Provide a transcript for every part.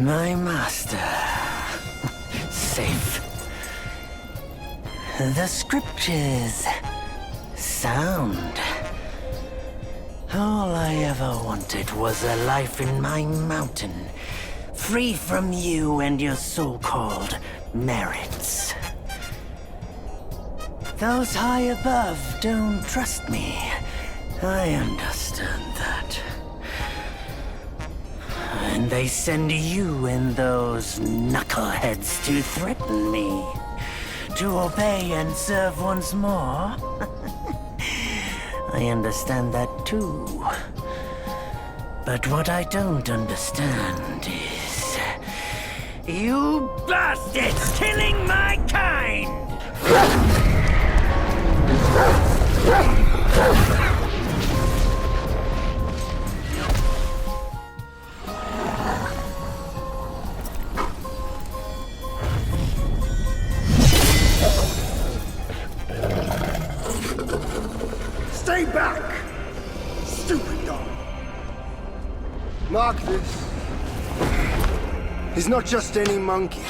My master. Safe. The scriptures. Sound. All I ever wanted was a life in my mountain, free from you and your so-called merits. Those high above don't trust me. I understand that. And they send you and those knuckleheads to threaten me. To obey and serve once more. I understand that too. But what I don't understand is... you bastards killing my kind! Stay back! Stupid dog! Mark this. He's not just any monkey.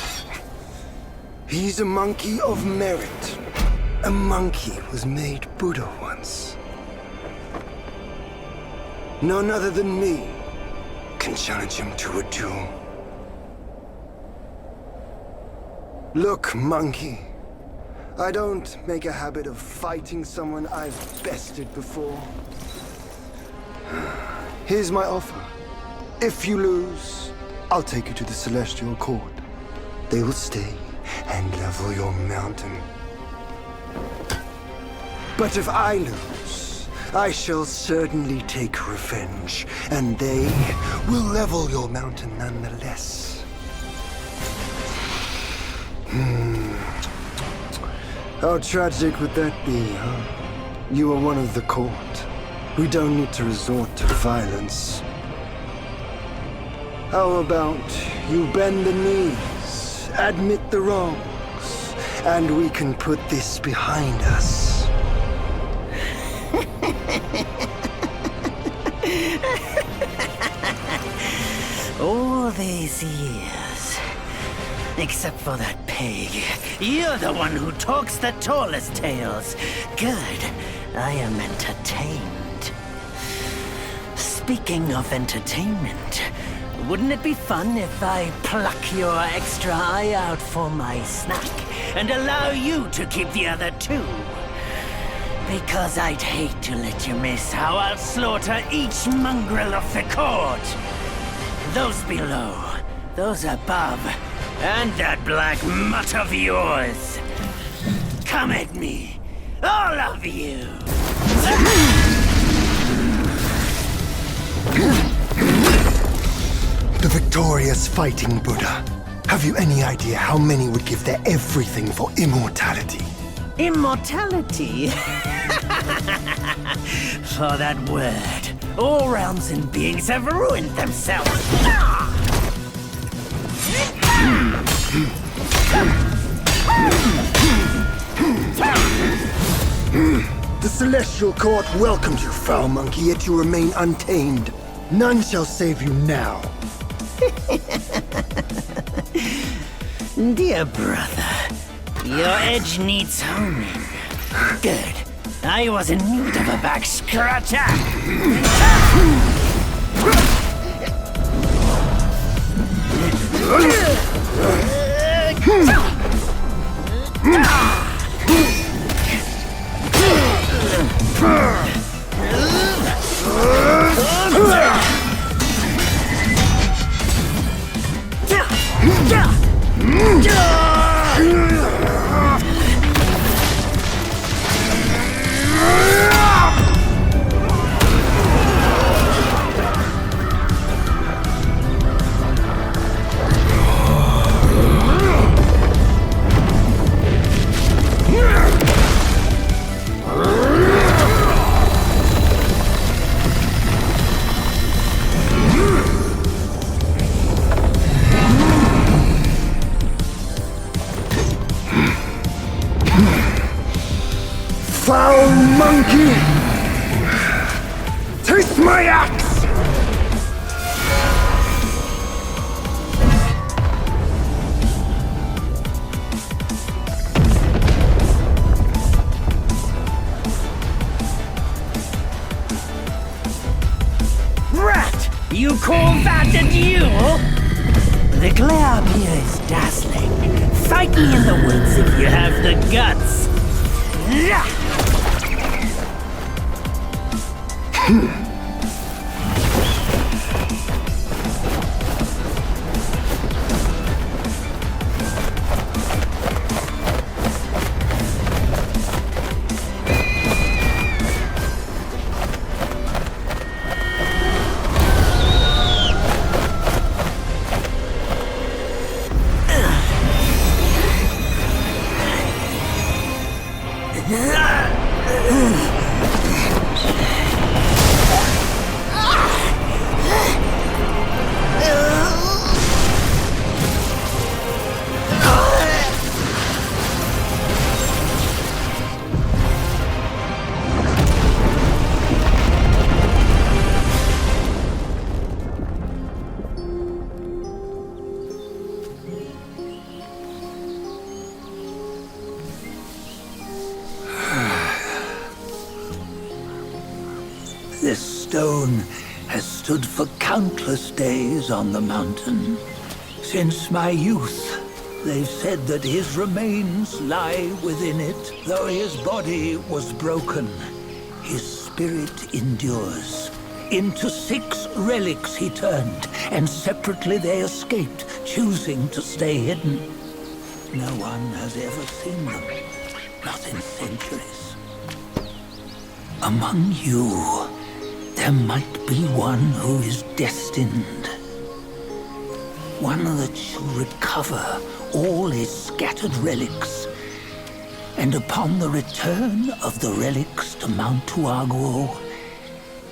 He's a monkey of merit. A monkey was made Buddha once. None other than me can challenge him to a duel. Look, monkey. I don't make a habit of fighting someone I've bested before. Here's my offer. If you lose, I'll take you to the Celestial Court. They will stay and level your mountain. But if I lose, I shall certainly take revenge, and they will level your mountain nonetheless. How tragic would that be, huh? You are one of the court. We don't need to resort to violence. How about you bend the knees, admit the wrongs, and we can put this behind us? All these years, except for that pig, you're the one who talks the tallest tales. Good, I am entertained. Speaking of entertainment, wouldn't it be fun if I pluck your extra eye out for my snack and allow you to keep the other two? Because I'd hate to let you miss how I'll slaughter each mongrel of the court. Those below, those above, and that black mutt of yours. Come at me, all of you! The victorious fighting Buddha. Have you any idea how many would give their everything for immortality? Immortality? For that word, all realms and beings have ruined themselves. The Celestial Court welcomes you, foul monkey, yet you remain untamed. None shall save you now. Dear brother, your edge needs honing. Good. I was in need of a back scratcher. You call that a duel? The glare up here is dazzling. Fight me in the woods if you have the guts. This stone has stood for countless days on the mountain. Since my youth, they've said that his remains lie within it. Though his body was broken, his spirit endures. Into 6 relics he turned, and separately they escaped, choosing to stay hidden. No one has ever seen them, not in centuries. Among you, there might be one who is destined. One that shall recover all his scattered relics. And upon the return of the relics to Mount Tuaguo,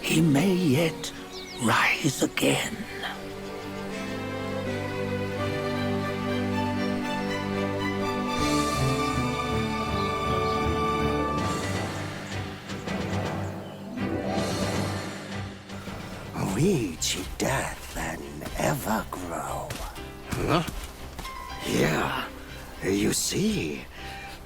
he may yet rise again. Reach death and ever grow. Huh? Yeah, you see,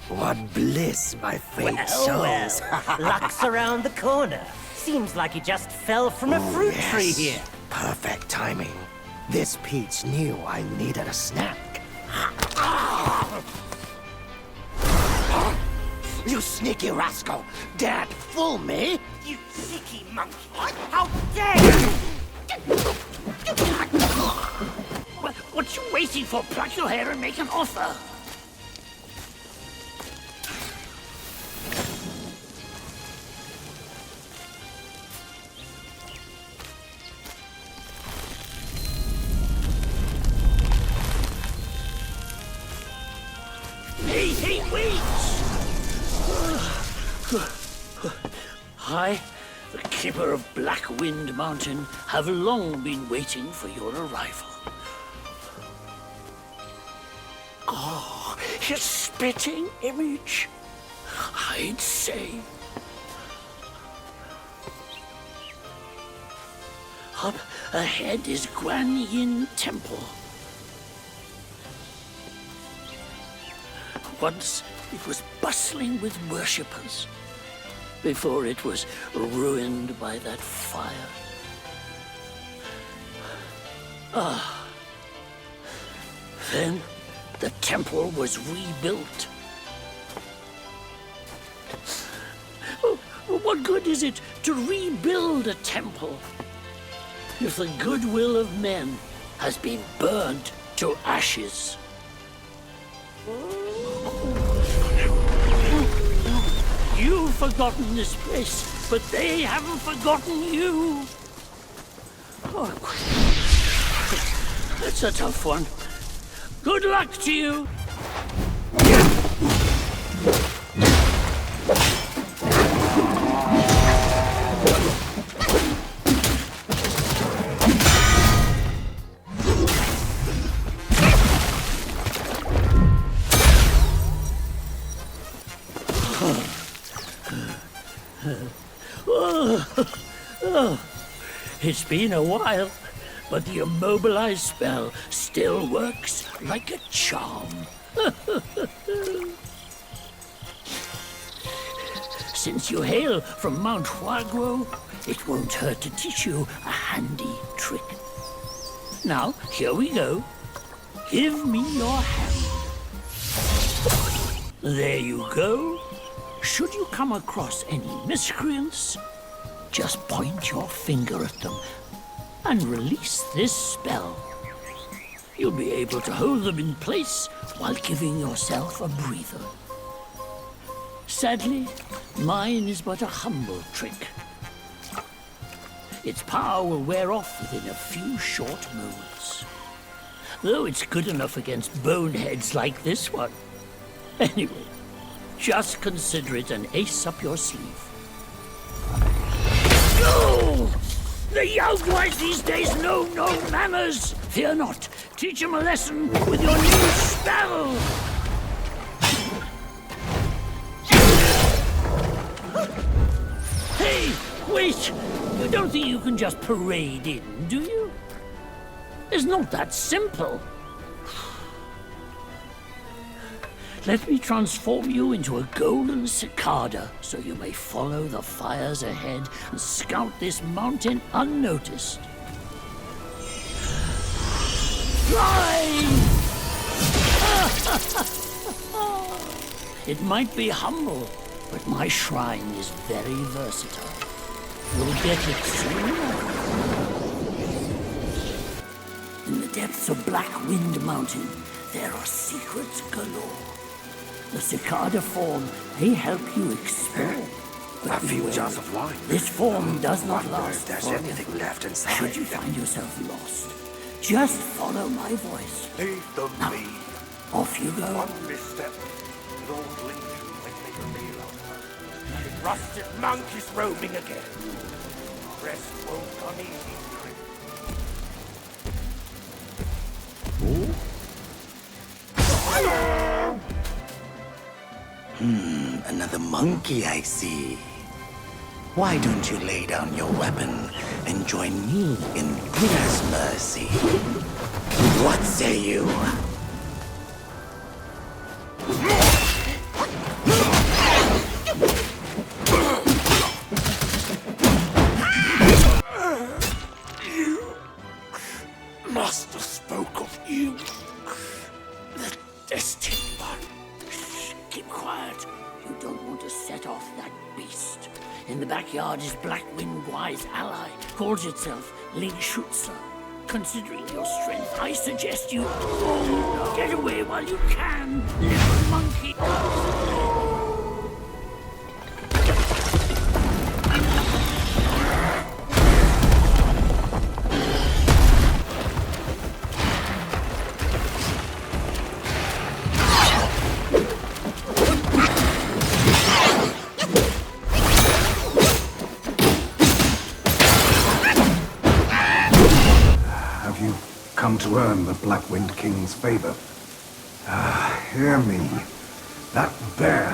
what bliss my fate shows. Luck's around the corner. Seems like he just fell from a fruit tree here. Perfect timing. This peach knew I needed a snack. You sneaky rascal! Dared fool me? You cheeky monkey! How dare you! What you waiting for? Pluck your hair and make an offer! Hey, wait! I, the keeper of Black Wind Mountain, have long been waiting for your arrival. Oh, his spitting image, I'd say. Up ahead is Guan Yin Temple. Once it was bustling with worshippers, before it was ruined by that fire. Then the temple was rebuilt. What good is it to rebuild a temple if the goodwill of men has been burned to ashes? You've forgotten this place, but they haven't forgotten you. Oh, that's a tough one. Good luck to you. It's been a while, but the immobilized spell still works like a charm. Since you hail from Mount Huaguo, It won't hurt to teach you a handy trick. Now, here we go. Give me your hand. There you go. Should you come across any miscreants, just point your finger at them and release this spell. You'll be able to hold them in place while giving yourself a breather. Sadly, mine is but a humble trick. Its power will wear off within a few short moments. Though it's good enough against boneheads like this one. Anyway, just consider it an ace up your sleeve. Go! The young boys these days know no manners! Fear not, teach them a lesson with your new spell! Hey, wait! You don't think you can just parade in, do you? It's not that simple. Let me transform you into a golden cicada, so you may follow the fires ahead and scout this mountain unnoticed. Fly! It might be humble, but my shrine is very versatile. You'll get it soon. In the depths of Black Wind Mountain, there are secrets galore. The cicada form may help you explore. A few jars of wine. This form does not last If there's forever. anything left inside. Should you find yourself lost, just follow my voice. Leave them Now, be. off you go. One misstep, Lord Legion might make a meal of her. The rusted monk is roaming again. Rest won't come easy tonight. Another monkey, I see. Why don't you lay down your weapon and join me in Buddha's mercy? What say you? Master spoke of you. The destined one. Shh, keep quiet. You don't want to set off that beast. In the backyard is Black Wind Wise ally, calls itself Ling Shutsa. Considering your strength, I suggest you get away while you can, little monkey. Come to earn the Black Wind King's favor. Hear me. That bear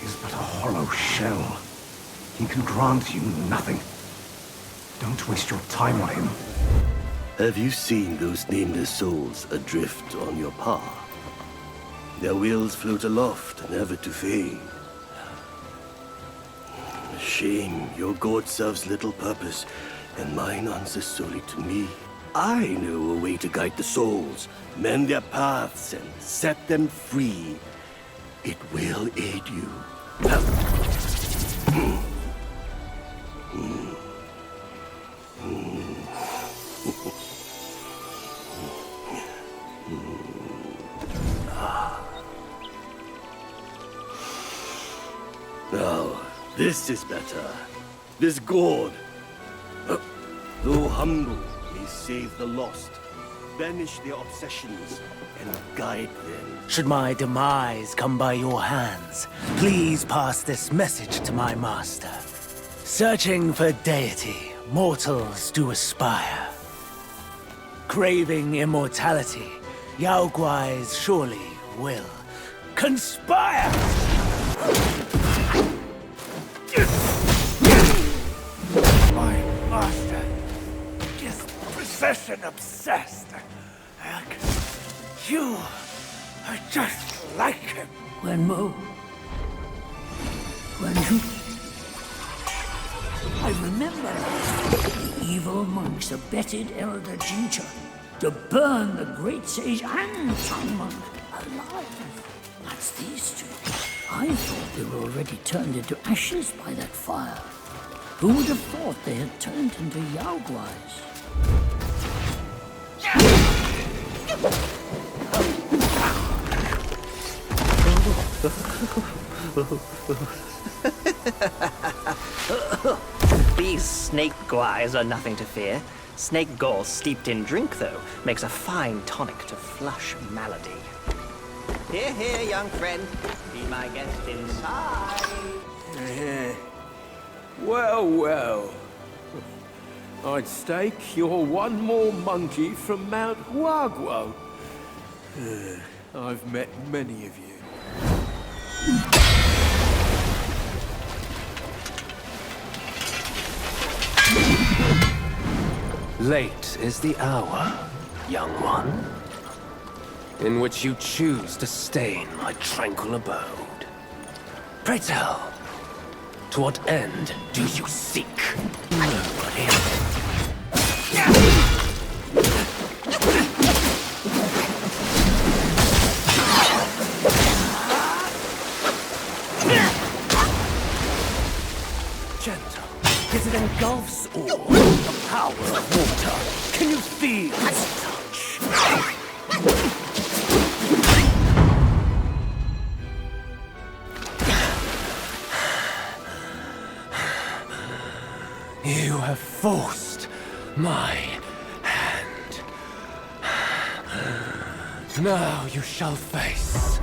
is but a hollow shell. He can grant you nothing. Don't waste your time on him. Have you seen those nameless souls adrift on your path? Their wheels float aloft, never to fade. A shame your god serves little purpose, and mine answers solely to me. I know a way to guide the souls, mend their paths, and set them free. It will aid you. Now, this is better. This god, though humble, may save the lost, banish their obsessions, and guide them. Should my demise come by your hands, please pass this message to my master. Searching for deity, mortals do aspire. Craving immortality, Yaoguais surely will conspire! My master is possession obsessed. And you are just like him. When you I remember the evil monks abetted Elder Ginger to burn the great sage and Tongue Monk alive. That's these two. I thought they were already turned into ashes by that fire. Who would have thought they had turned into Yaoguais? These snake guais are nothing to fear. Snake gall steeped in drink, though, makes a fine tonic to flush malady. Here, here, young friend. Be my guest inside. Well, well. I'd stake you're one more monkey from Mount Huaguo. I've met many of you. Late is the hour, young one, in which you choose to stain my tranquil abode. Pray tell, to what end do you seek? Nobody. Gentle, as it engulfs all the power of water. Can you feel its touch? You have forced my hand. Now you shall face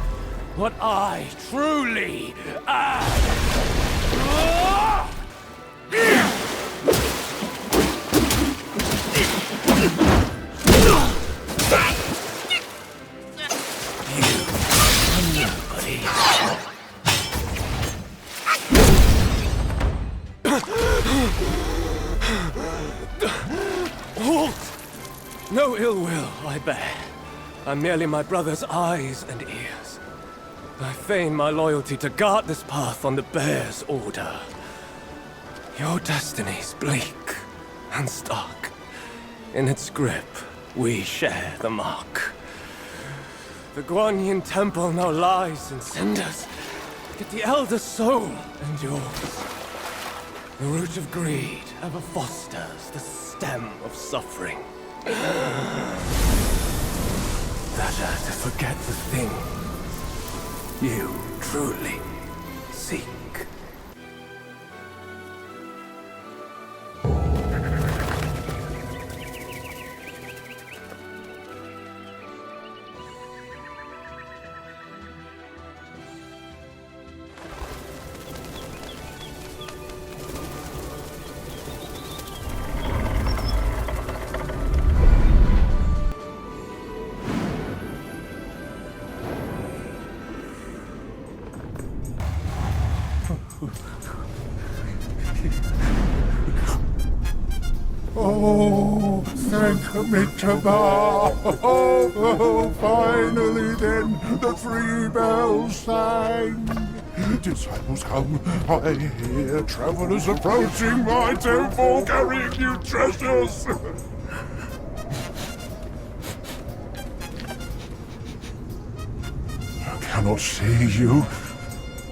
what I truly am. Halt! No ill will I bear. I'm merely my brother's eyes and ears. I feign my loyalty to guard this path on the bear's order. Your destiny's bleak and stark. In its grip, we share the mark. The Guanyin temple now lies in cinders, yet the elder soul endures. The root of greed ever fosters the stem of suffering. Better to forget the thing you truly seek. Oh, thank me to God. Oh, finally then, the three bells sang. Disciples come, I hear travelers approaching my temple carrying new treasures. I cannot see you,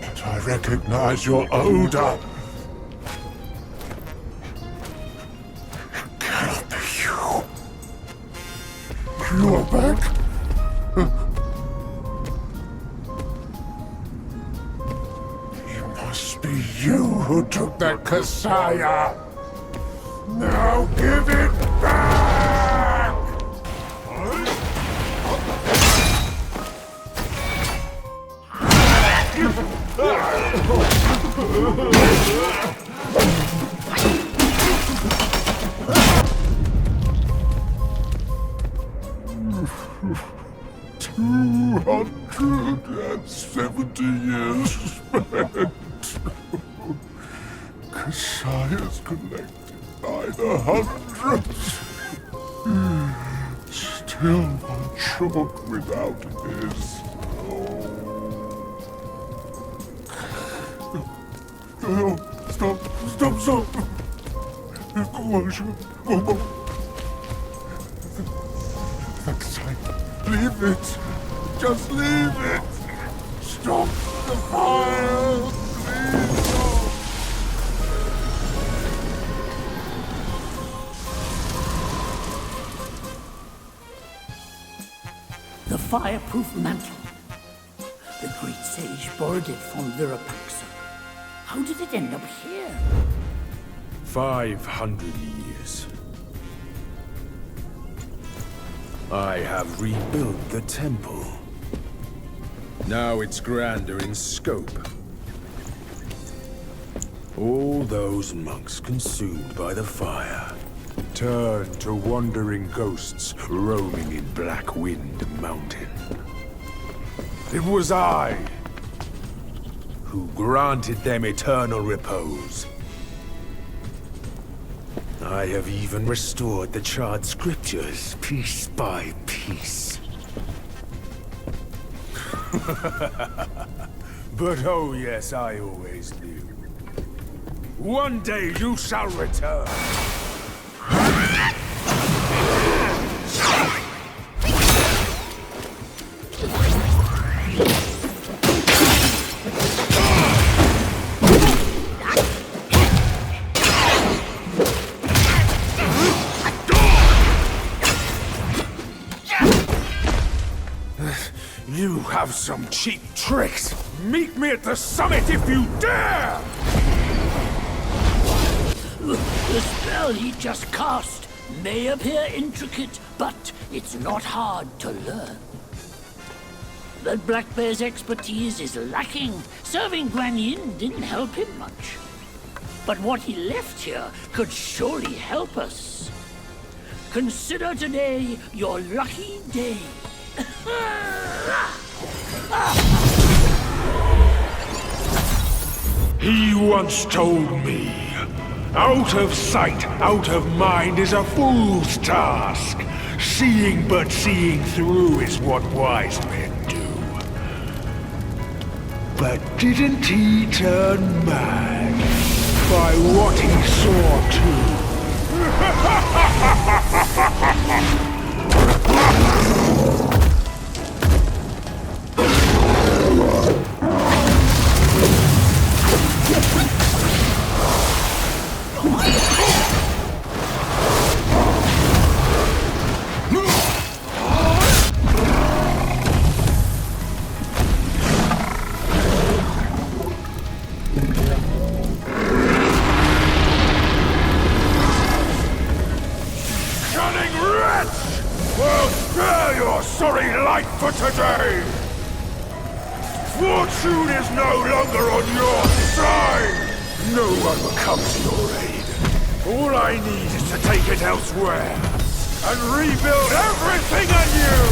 but I recognize your odor. You're back? It must be you who took that Kasaya. Now give it back! $270 years spent. Kasaya's collected by the hundreds. Still one short without his. Oh, stop. worship. Vaxine, leave it. Just leave it. Stop the fire. Please stop. The fireproof mantle. The great sage borrowed it from Virapaxa. How did it end up here? 500 years. I have rebuilt the temple. Now it's grander in scope. All those monks consumed by the fire turned to wandering ghosts roaming in Black Wind Mountain. It was I who granted them eternal repose. I have even restored the charred scriptures piece by piece. But oh yes, I always knew. One day you shall return. You have some cheap tricks. Meet me at the summit if you dare! The spell he just cast may appear intricate, but it's not hard to learn. But Black Bear's expertise is lacking. Serving Guan Yin didn't help him much. But what he left here could surely help us. Consider today your lucky day. He once told me, out of sight, out of mind is a fool's task. Seeing but seeing through is what wise men do. But didn't he turn mad by what he saw too? For today! Fortune is no longer on your side! No one will come to your aid. All I need is to take it elsewhere and rebuild everything anew!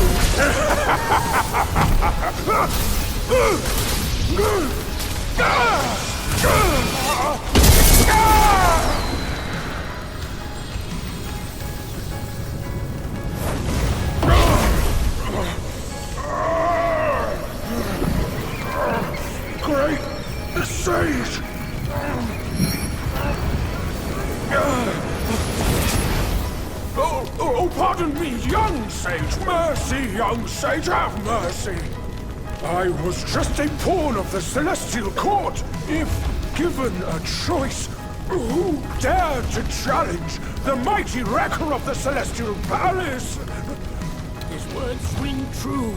Great sage! Oh, pardon me, young sage. Mercy, young sage, have mercy. I was just a pawn of the Celestial Court. If given a choice, who dared to challenge the mighty wrecker of the Celestial Palace? His words ring true.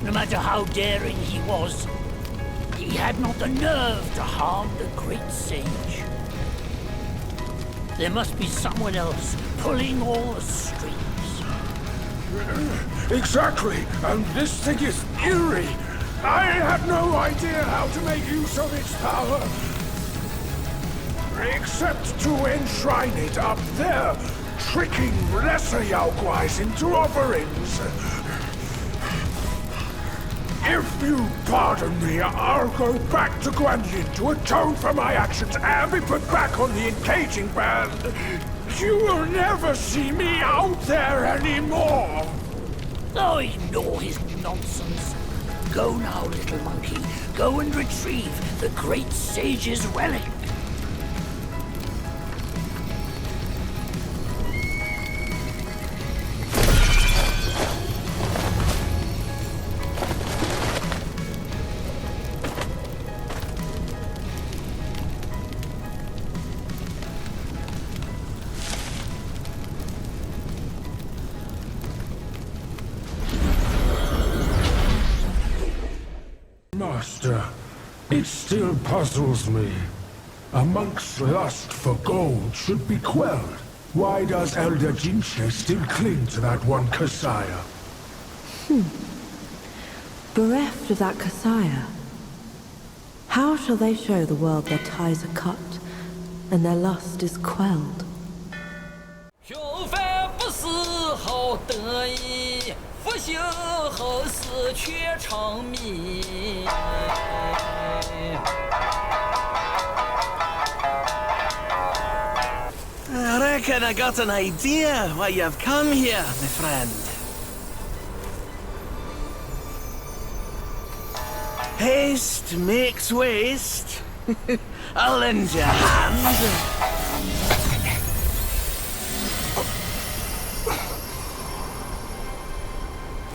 No matter how daring he was, he had not the nerve to harm the great sage. There must be someone else pulling all the strings. Exactly, and this thing is eerie. I had no idea how to make use of its power. Except to enshrine it up there, tricking lesser Yaoguais into offerings. If you pardon me, I'll go back to Guan Yin to atone for my actions and be put back on the engaging band. You will never see me out there anymore. Oh, ignore his nonsense. Go now, little monkey. Go and retrieve the great sage's relic. Master, it still puzzles me. A monk's lust for gold should be quelled. Why does Elder Jinche still cling to that one Kasaya? Bereft of that Kasaya, how shall they show the world their ties are cut and their lust is quelled? 修饭不思好得意，复兴后死却长迷。I reckon I got an idea why you've come here, my friend. Haste makes waste. I'll lend you a hand.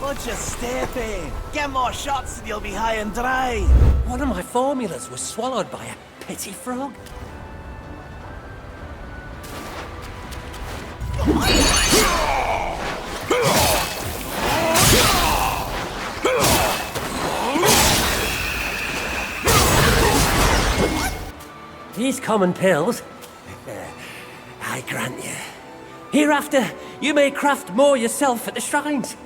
Watch your step, eh? Get more shots and you'll be high and dry. One of my formulas was swallowed by a petty frog. These common pills, I grant you. Hereafter, you may craft more yourself at the shrines.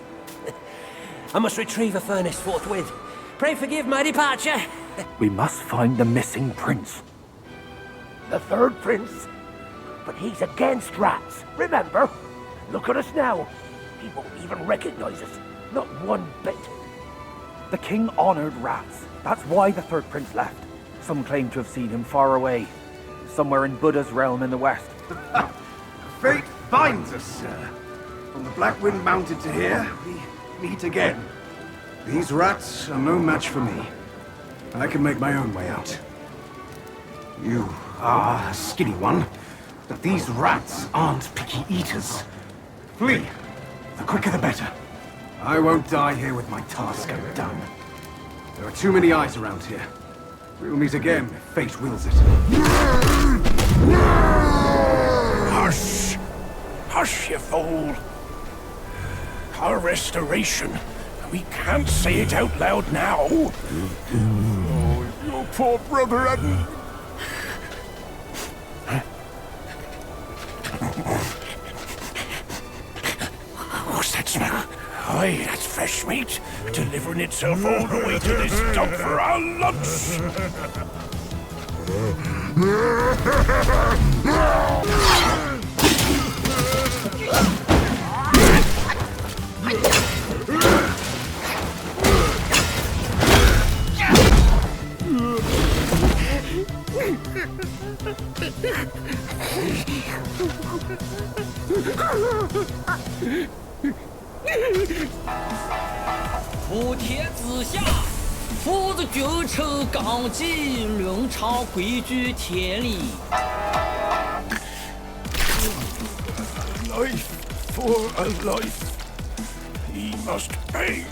I must retrieve a furnace forthwith. Pray forgive my departure. We must find the missing prince. The third prince? But he's against rats, remember? Look at us now. He won't even recognize us. Not one bit. The king honored rats. That's why the third prince left. Some claim to have seen him far away, somewhere in Buddha's realm in the west. Fate binds us, sir. From the Black Wind Mountain to here, we meet again. These rats are no match for me. I can make my own way out. You are a skinny one, but these rats aren't picky eaters. Flee. The quicker the better. I won't die here with my task undone. There are too many eyes around here. We'll meet again if fate wills it. Hush! Hush, you fool! Our restoration. We can't say it out loud now. Oh, your poor brother hadn't... What's that smell? Aye, that's fresh meat, delivering itself all the way to this dump for our lunch.普天之下，父子君臣纲纪，伦常规矩天理。Life for a life. He must pay.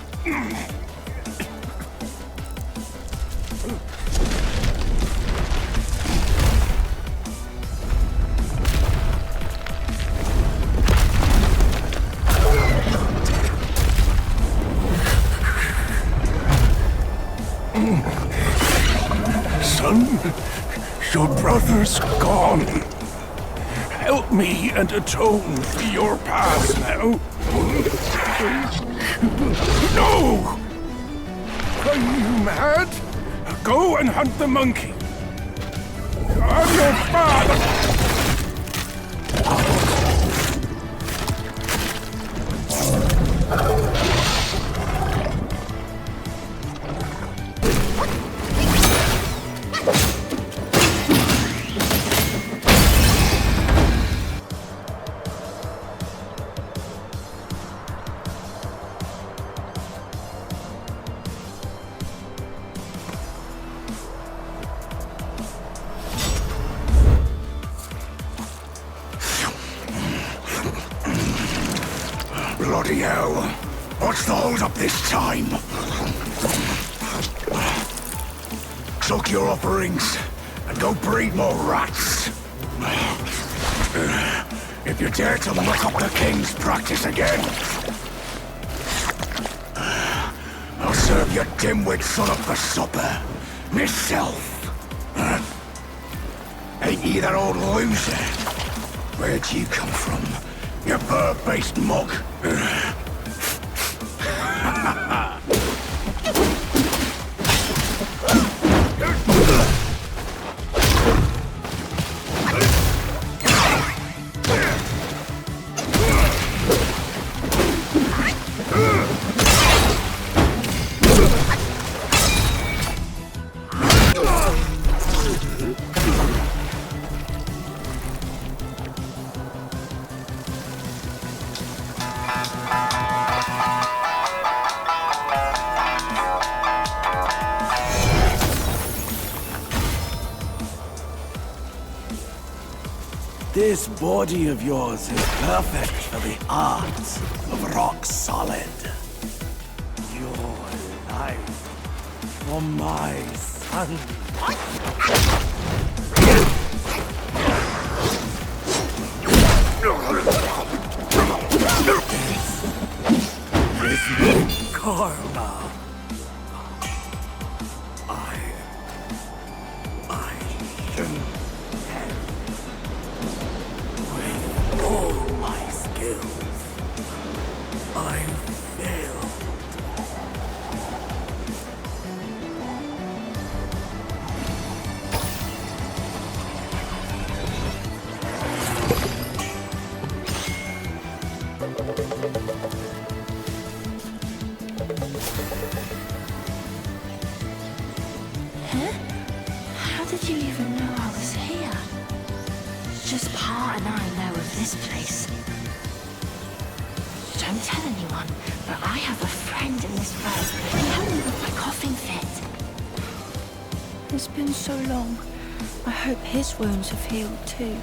Son, your brother's gone. Help me and atone for your past now. No! Are you mad? Go and hunt the monkey. I'm your father! Bloody hell! What's the hold-up this time? Cloak your offerings and go breed more rats. If you dare to muck up the king's practice again, I'll serve your dimwit son up for supper. Myself. Ain't you that old loser? Where'd you come from? You bird-based mug? This body of yours is perfect for the art of rock solid. Your life for my son. This is karma. I shouldn't have. With all my skills, I failed. Huh? How did you even know I was here? Just Pa and I know of this place. Don't tell anyone, but I have a friend in this row. He helped me with my coughing fit. It's been so long. I hope his wounds have healed too.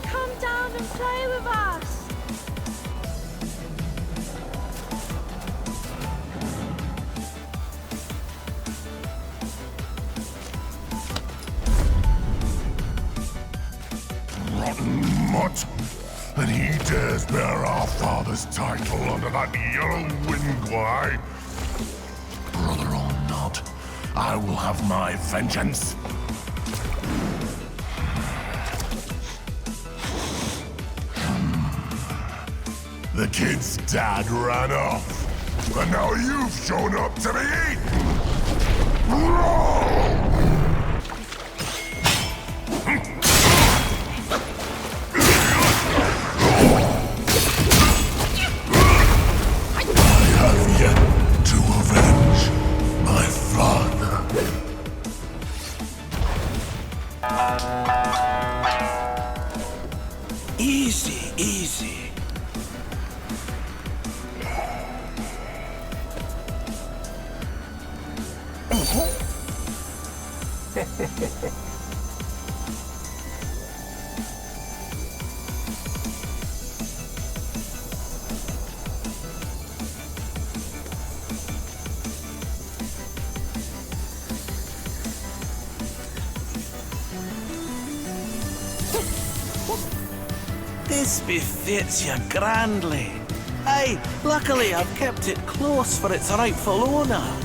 Come down and play with us! Rotten mutt! And he dares bear our father's title under that yellow wind glide? Brother or not, I will have my vengeance. The kid's dad ran off, but now you've shown up to be eaten! I have yet to avenge my father. Easy, easy. This befits you grandly. Aye, luckily I've kept it close for its rightful owner.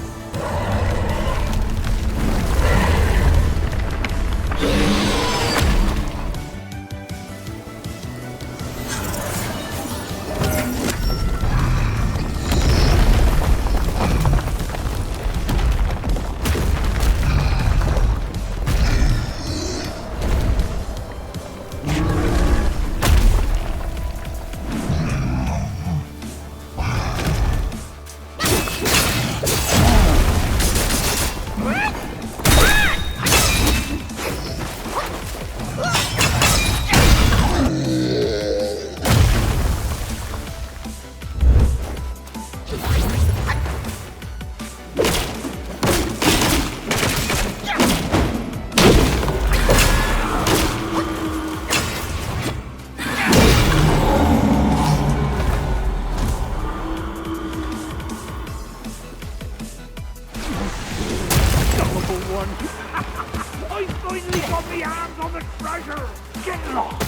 I finally got my hands on the treasure! Get lost!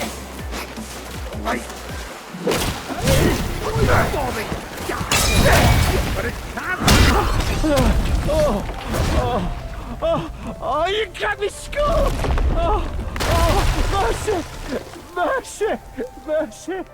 Right. Oh, you got me skull! Mercy! Mercy!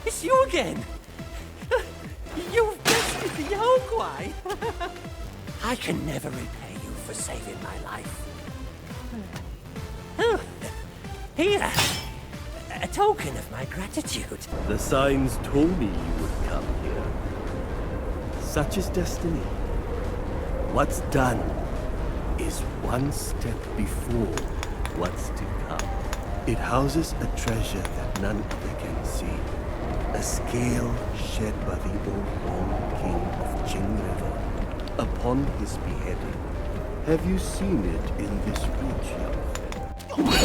It's you again! You've bested the Yaoguai! I can never repay you for saving my life. Oh, here, a token of my gratitude. The signs told me you would come here. Such is destiny. What's done is one step before what's to come. It houses a treasure that none other can see. A scale shed by the old Wukong king of Jing River upon his beheading. Have you seen it in this reach, young friend?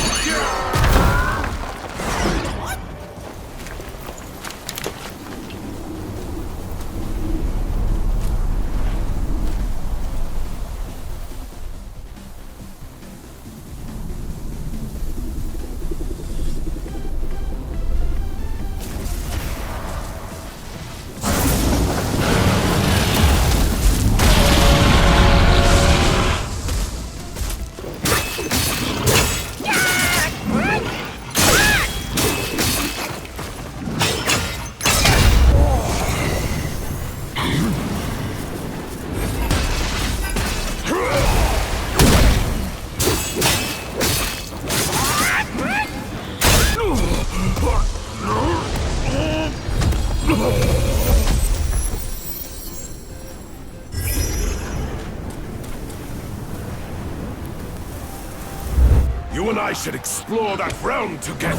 You and I should explore that realm together.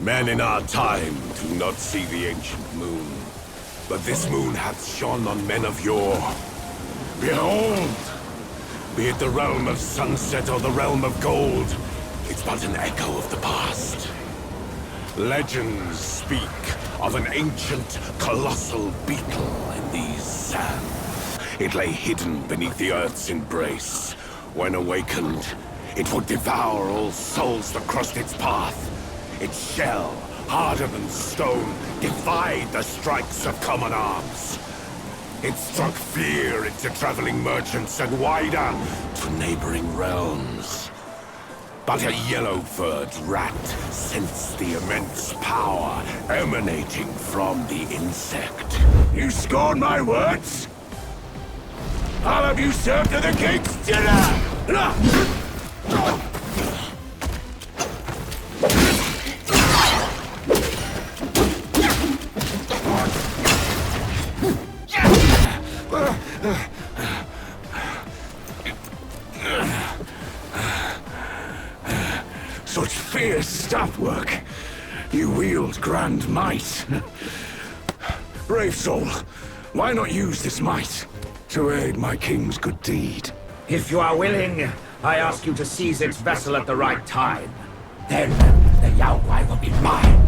Men in our time do not see the ancient moon, but this moon hath shone on men of yore. Behold! Be it the realm of sunset or the realm of gold, it's but an echo of the past. Legends speak of an ancient, colossal beetle in these sands. It lay hidden beneath the earth's embrace. When awakened, it would devour all souls that crossed its path. Its shell, harder than stone, defied the strikes of common arms. It struck fear into traveling merchants and wider to neighboring realms. But a yellow-furred rat sensed the immense power emanating from the insect. You scorn my words? I'll have you served to the king's dinner! Such fierce staff work. You wield grand might. Brave soul, why not use this might to aid my king's good deed? If you are willing, I ask you to seize its vessel at the right time. Then the Yaoguai will be mine.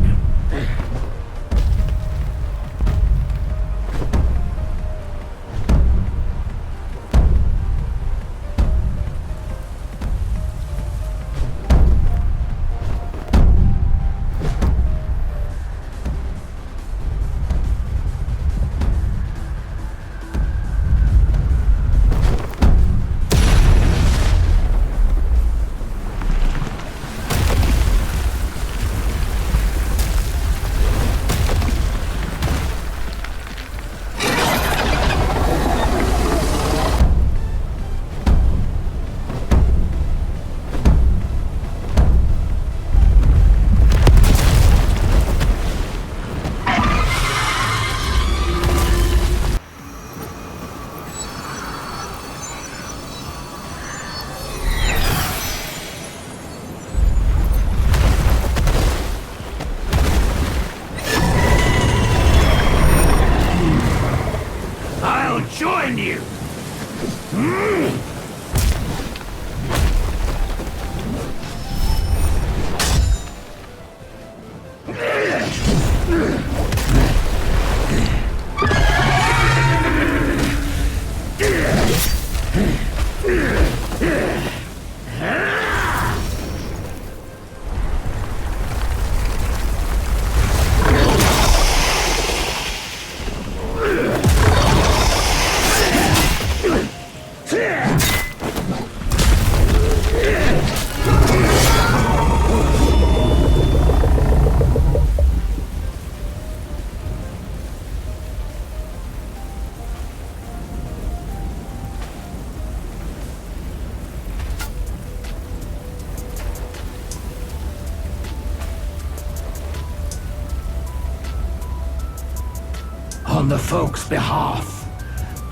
On the folk's behalf,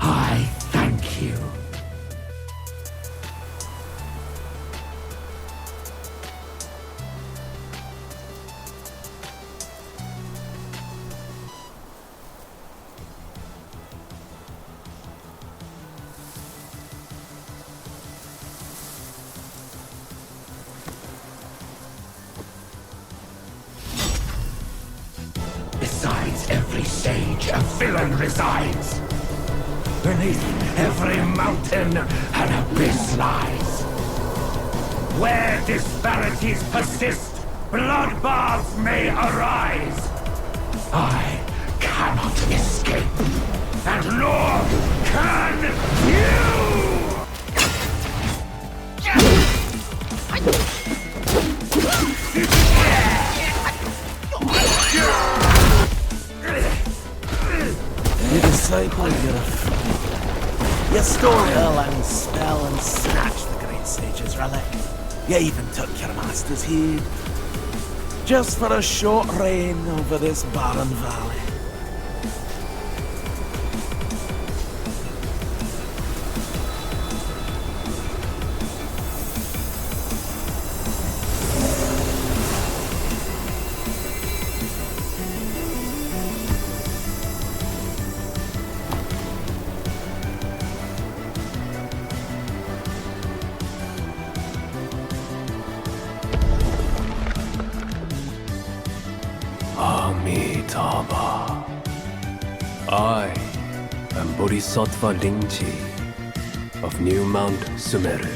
I thank you. Besides every sage, a villain resides. Beneath every mountain, an abyss lies. Where disparities persist, bloodbaths may arise. I cannot escape, and nor can you! You disciple, you're a fool. You stole Erlang's spell and snatched the great sage's relic. You even took your master's heed. Just for a short reign over this barren valley. Amitabha. I am Bodhisattva Lingji of New Mount Sumeru,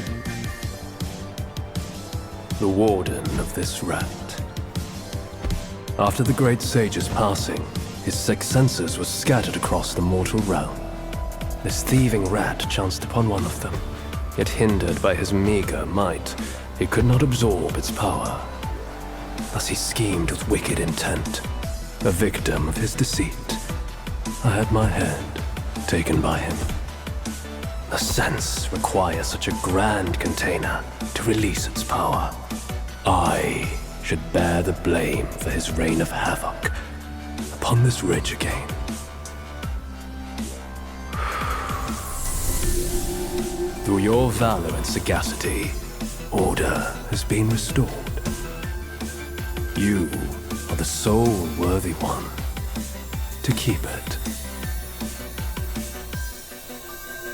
the warden of this rat. After the great sage's passing, his six senses were scattered across the mortal realm. This thieving rat chanced upon one of them, yet hindered by his meager might, he could not absorb its power. Thus he schemed with wicked intent. A victim of his deceit, I had my head taken by him. A sense requires such a grand container to release its power. I should bear the blame for his reign of havoc upon this ridge again. Through your valor and sagacity, order has been restored. You are the sole worthy one to keep it.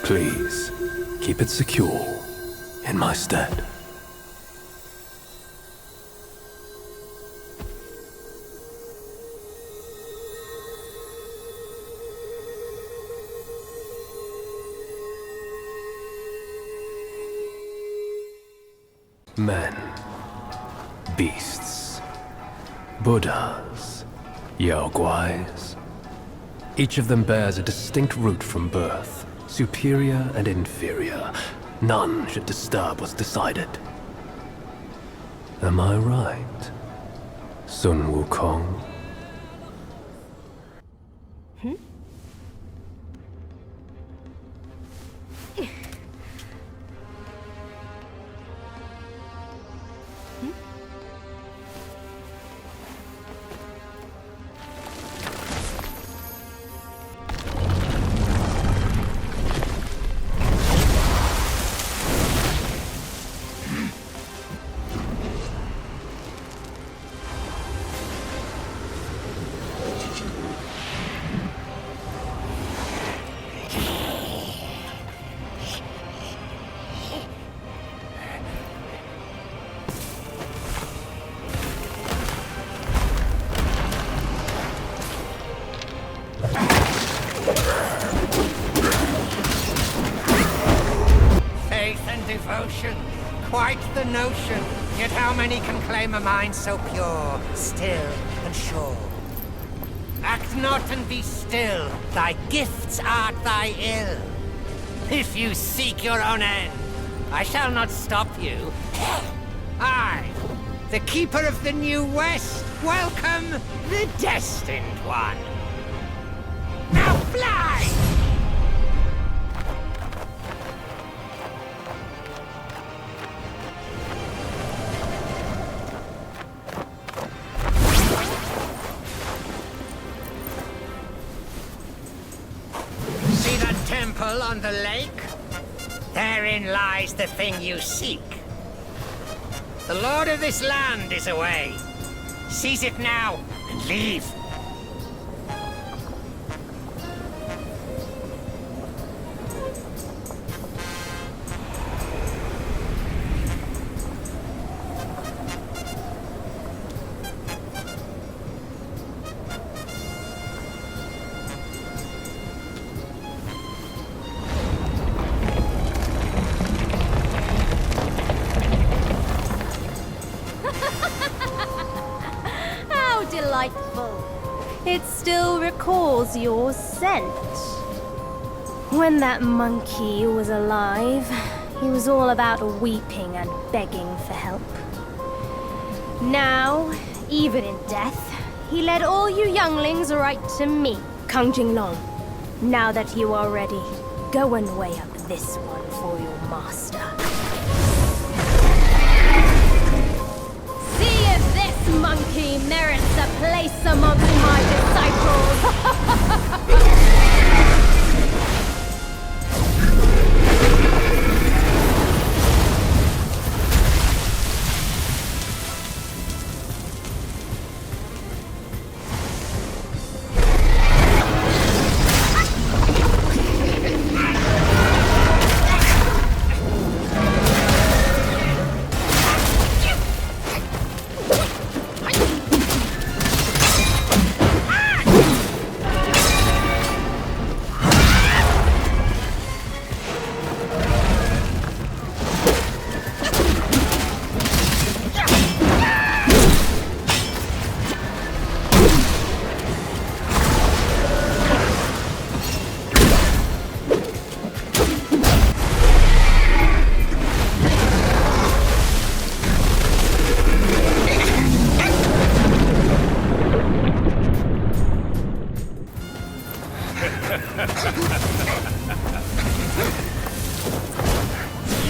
Please, keep it secure in my stead. Men, beasts, Buddhas, Yaoguais. Each of them bears a distinct root from birth, superior and inferior. None should disturb what's decided. Am I right, Sun Wukong? Quite the notion. Yet how many can claim a mind so pure, still, and sure? Act not and be still. Thy gifts art thy ill. If you seek your own end, I shall not stop you. I, the Keeper of the New West, welcome the Destined One. Now fly! See that temple on the lake? Therein lies the thing you seek. The lord of this land is away. Seize it now and leave. Delightful. It still recalls your scent. When that monkey was alive, he was all about weeping and begging for help. Now, even in death, he led all you younglings right to me, Kang Jinglong. Now that you are ready, go and weigh up this one for your master. Monkey merits a place amongst my disciples.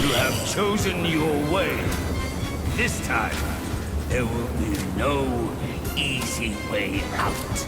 You have chosen your way. This time, there will be no easy way out.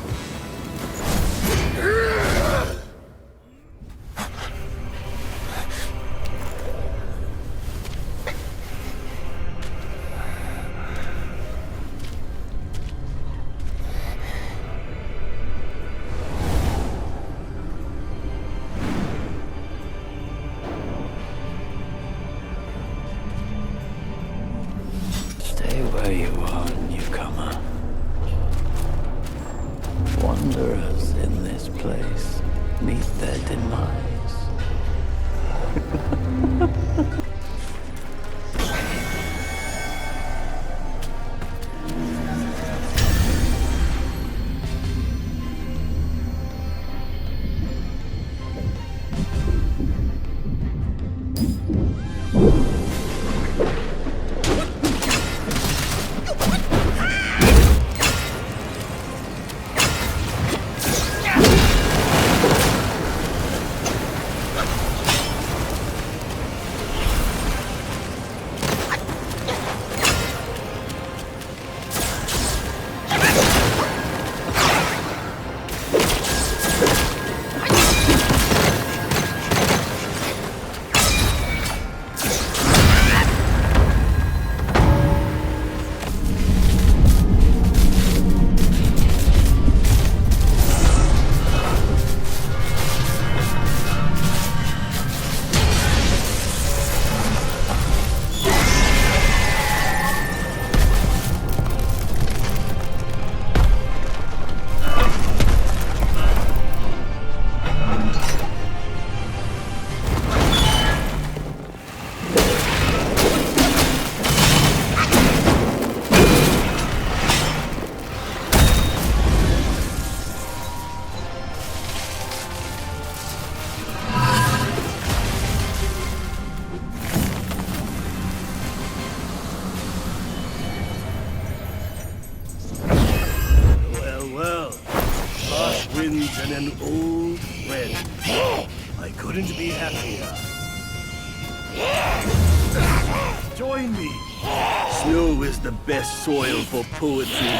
Stay where you are, newcomer. Wanderers in this place meet their demise. an old friend. I couldn't be happier. Join me. Snow is the best soil for poetry.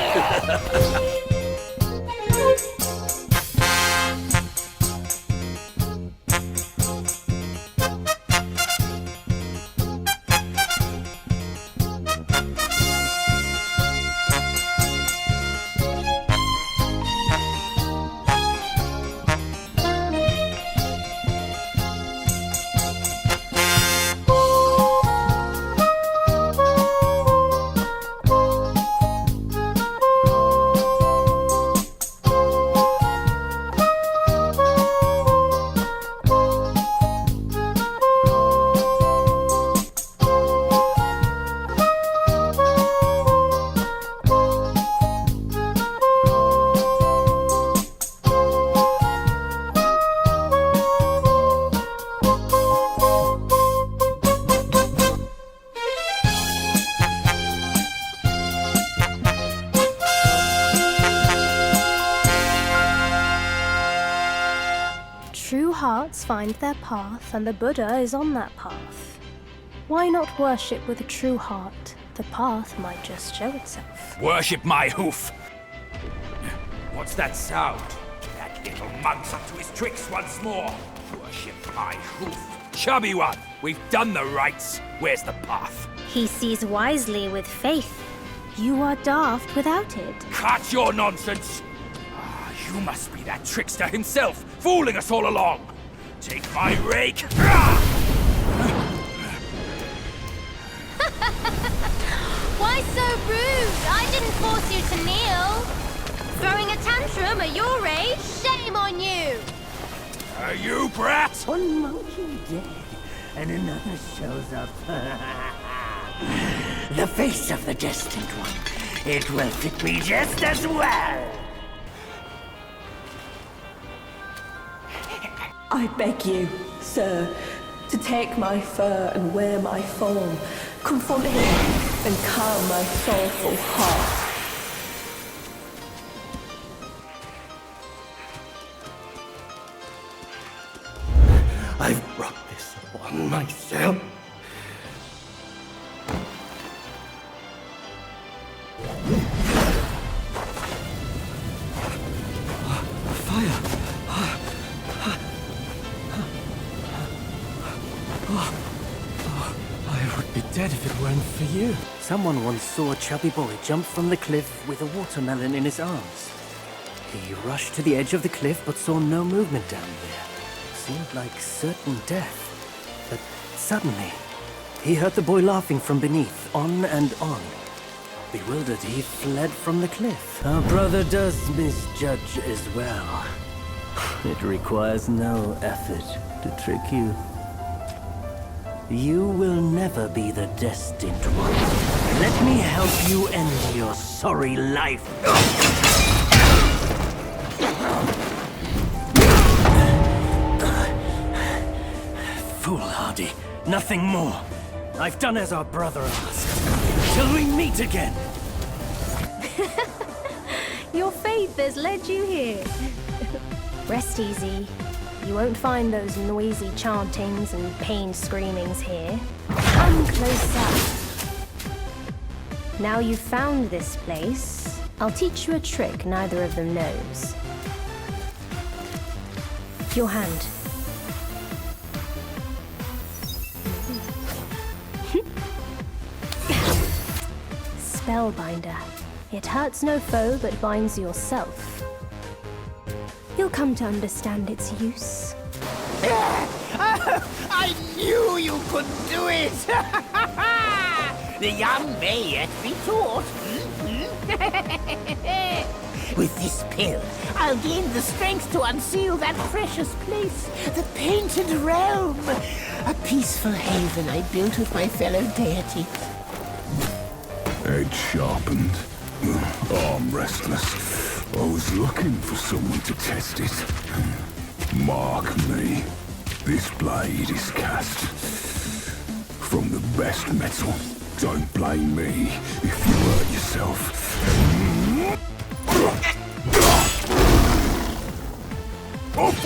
True hearts find their path, and the Buddha is on that path. Why not worship with a true heart? The path might just show itself. Worship my hoof! What's that sound? That little monk's up to his tricks once more. Worship my hoof. Chubby one, we've done the rites. Where's the path? He sees wisely with faith. You are daft without it. Cut your nonsense! You must be that trickster himself, fooling us all along. Take my rake. Why so rude? I didn't force you to kneel. Throwing a tantrum at your age? Shame on you! You brat! One monkey dead, and another shows up. The face of the destined one. It will fit me just as well. I beg you, sir, to take my fur and wear my form, confront him and calm my sorrowful heart. I've brought this upon myself. Fire! I would be dead if it weren't for you. Someone once saw a chubby boy jump from the cliff with a watermelon in his arms. He rushed to the edge of the cliff but saw no movement down there. Seemed like certain death. But suddenly, he heard the boy laughing from beneath, on and on. Bewildered, he fled from the cliff. Our brother does misjudge as well. It requires no effort to trick you. You will never be the destined one. Let me help you end your sorry life. Foolhardy. Nothing more. I've done as our brother asked. Till we meet again. Your faith has led you here. Rest easy. You won't find those noisy chantings and pain screamings here. Come closer. Now you've found this place, I'll teach you a trick neither of them knows. Your hand. Spellbinder. It hurts no foe, but binds yourself. You'll come to understand its use. I knew you could do it! The young may yet be taught. With this pill, I'll gain the strength to unseal that precious place, the Painted Realm. A peaceful haven I built with my fellow deity. Edge sharpened. Arm restless. I was looking for someone to test it. Mark me. This blade is cast from the best metal. Don't blame me if you hurt yourself.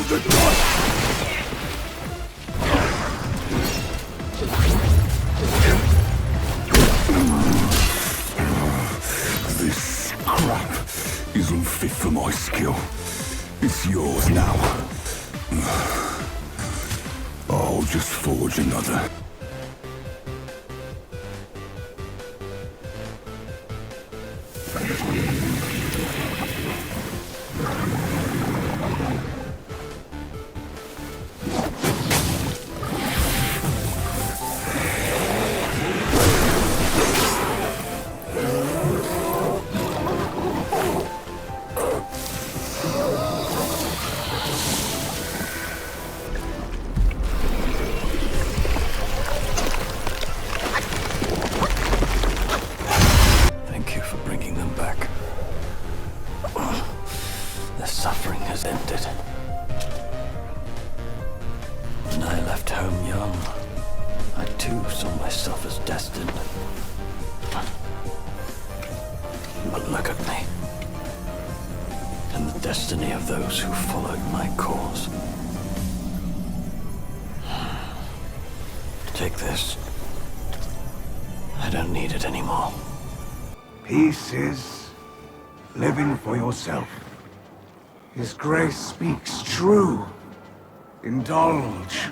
This crap isn't fit for my skill. It's yours now. I'll just forge another. Thank you for bringing them back. Their suffering has ended. When I left home young, I too saw myself as destined. But look at me. And the destiny of those who followed my cause. Take this. I don't need it anymore. Peace is living for yourself. His grace speaks true. Indulge,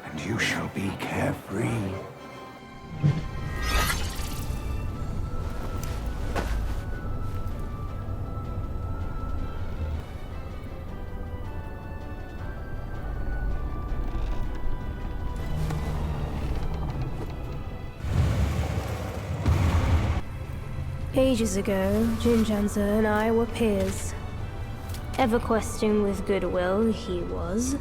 and you shall be carefree. Ages ago, Jinjanza and I were peers. Ever questing with goodwill, he was.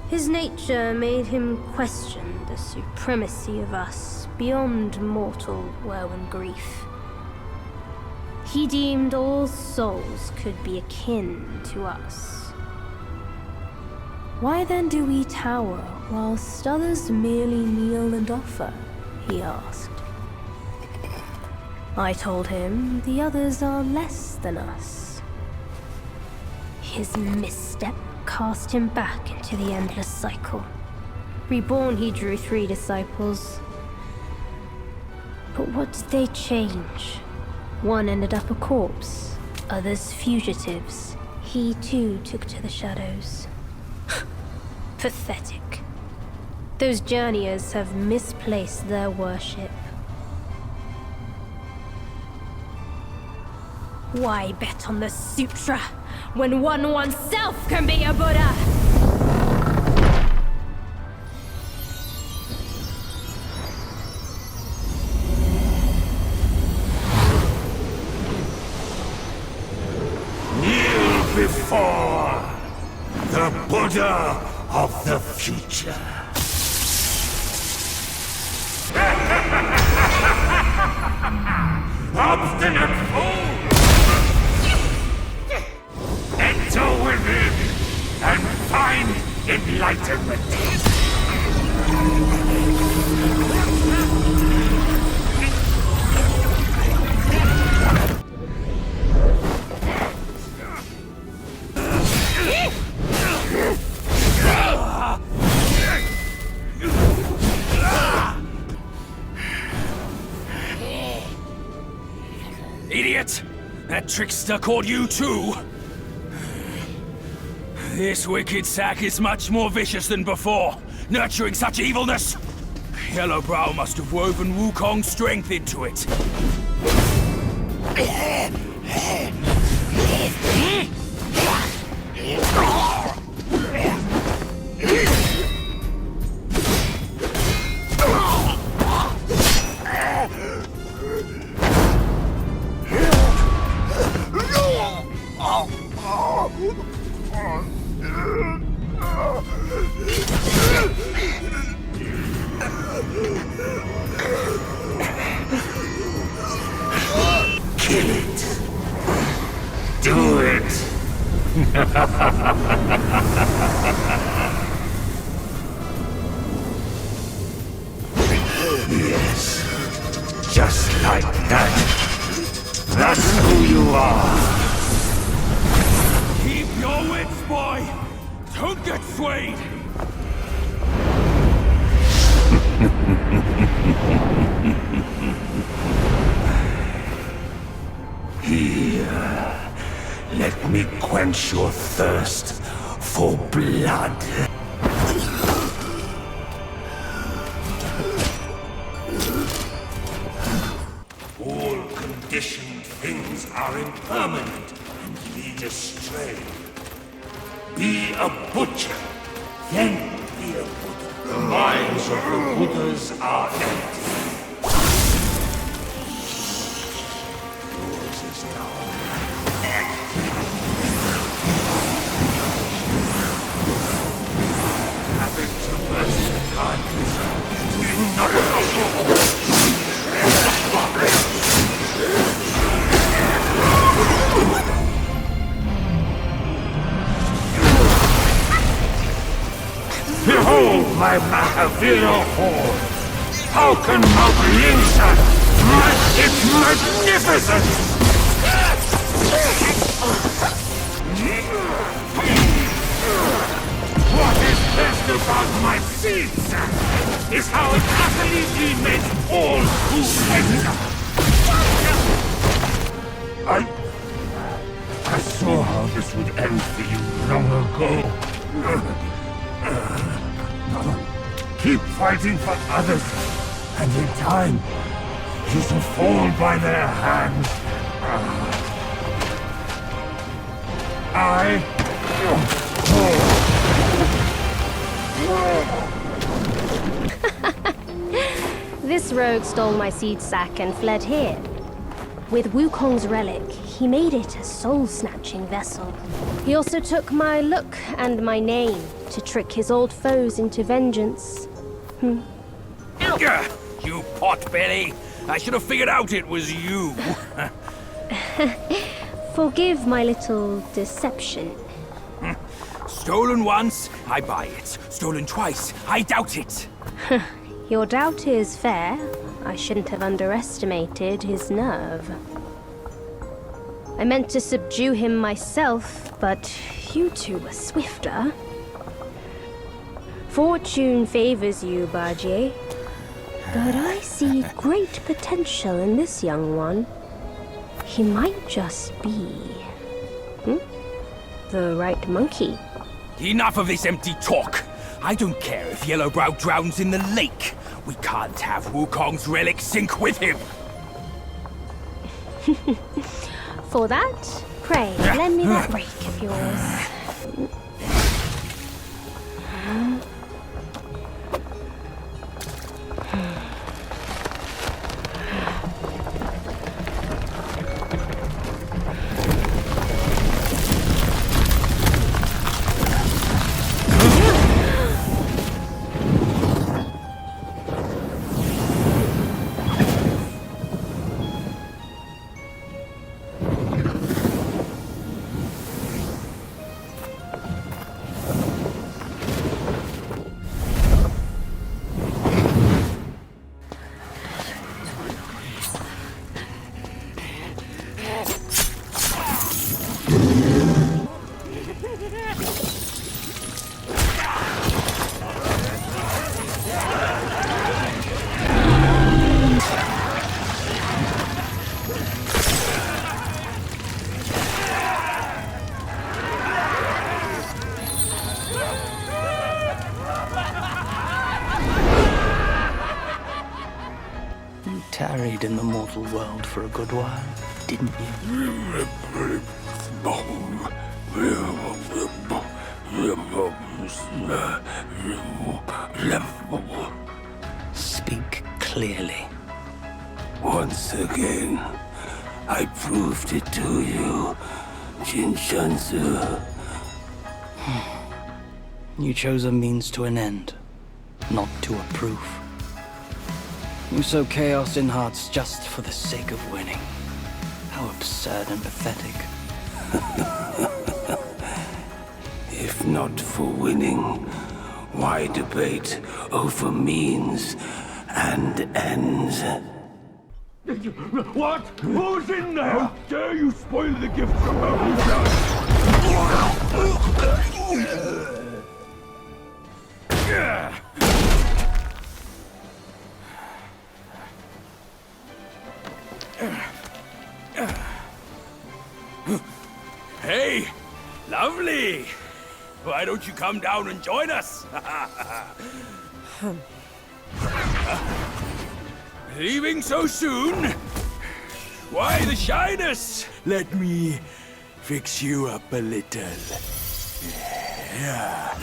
His nature made him question the supremacy of us beyond mortal woe and grief. He deemed all souls could be akin to us. Why then do we tower whilst others merely kneel and offer? He asked. I told him the others are less than us. His misstep cast him back into the endless cycle. Reborn, he drew 3 disciples. But what did they change? One ended up a corpse, others fugitives. He too took to the shadows. Pathetic. Those journeyers have misplaced their worship. Why bet on the sutra when one oneself can be a Buddha? Kneel before the Buddha of the future. Obstinate fool! Enter within and find enlightenment. Idiot! That trickster called you too! This wicked sack is much more vicious than before, nurturing such evilness! Yellowbrow must have woven Wukong's strength into it. Kill it. Do it. Yes. Just like that. That's who you are. Keep your wits lips, boy! Don't get swayed! Here, let me quench your thirst for blood. All conditioned things are impermanent and lead astray. Be a butcher, then be a Buddha. The minds of the Buddhas are empty. Yours is having traversed kindness, will not help. Behold my Mahavira horde! How can complilation match its magnificence? What is best about my seeds is how it utterly eliminates all who enter. I saw how this would end for you long ago. Keep fighting for others, and in time, you shall fall by their hands. This rogue stole my seed sack and fled here. With Wukong's relic, he made it a soul-snatching vessel. He also took my look and my name to trick his old foes into vengeance. You potbelly! I should have figured out it was you. Forgive my little deception. Stolen once, I buy it. Stolen twice, I doubt it. Your doubt is fair. I shouldn't have underestimated his nerve. I meant to subdue him myself, but you two were swifter. Fortune favors you, Bajie. But I see great potential in this young one. He might just be... the right monkey. Enough of this empty talk. I don't care if Yellowbrow drowns in the lake. We can't have Wukong's relic sink with him. For that, pray, lend me that rake of yours. Tarried in the mortal world for a good while, didn't you? Speak clearly. Once again, I proved it to you, Jinshansu. You chose a means to an end, not to a proof. You sow chaos in hearts just for the sake of winning. How absurd and pathetic. If not for winning, why debate over means and ends? What? Who's in there? How dare you spoil the gift from her who does? Hey, lovely! Why don't you come down and join us? Leaving so soon? Why the shyness? Let me fix you up a little. Yeah.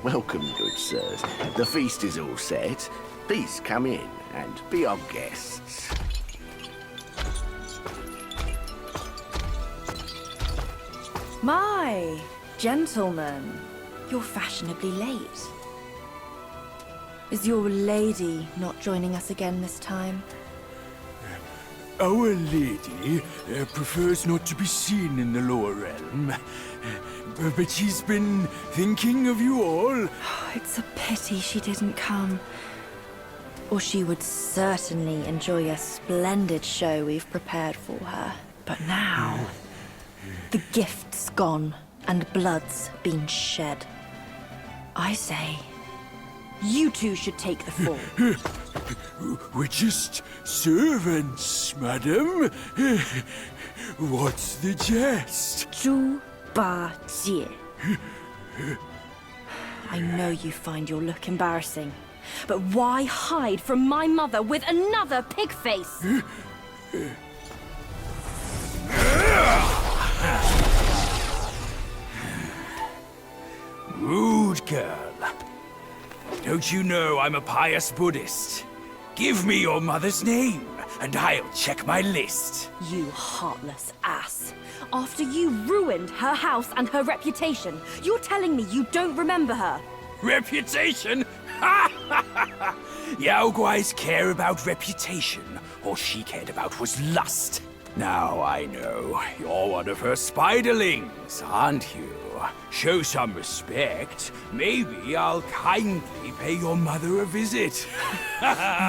Welcome, good sirs. The feast is all set. Please come in and be our guests. My gentlemen, you're fashionably late. Is your lady not joining us again this time? Our lady prefers not to be seen in the lower realm. But she's been thinking of you all. It's a pity she didn't come. Or she would certainly enjoy a splendid show we've prepared for her. But now, the gift's gone and blood's been shed. I say, you two should take the fall. We're just servants, madam. What's the jest? 猪八戒. I know you find your look embarrassing, but why hide from my mother with another pig face? Rude girl. Don't you know I'm a pious Buddhist? Give me your mother's name, and I'll check my list. You heartless ass. After you ruined her house and her reputation, you're telling me you don't remember her? Reputation? Yao Guai's care about reputation. All she cared about was lust. Now I know. You're one of her spiderlings, aren't you? Show some respect. Maybe I'll kindly pay your mother a visit.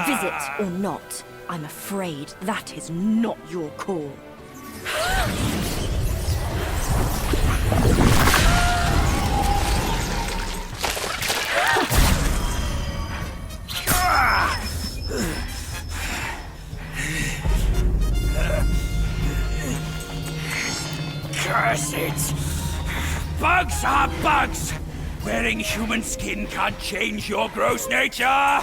Visit or not, I'm afraid that is not your call. Curse it! Bugs are bugs! Wearing human skin can't change your gross nature!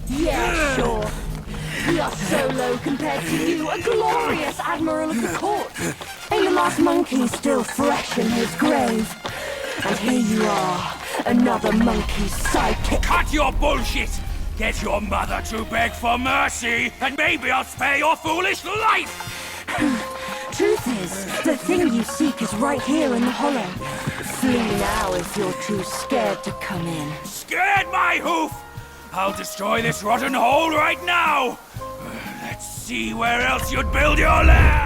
Yeah, sure. We are so low compared to you, a glorious admiral of the court. Ain't the last monkey still fresh in his grave? And here you are, another monkey's sidekick. Cut your bullshit! Get your mother to beg for mercy, and maybe I'll spare your foolish life! Truth is, the thing you seek is right here in the hollow. Flee now if you're too scared to come in. Scared, my hoof! I'll destroy this rotten hole right now! Let's see where else you'd build your lair!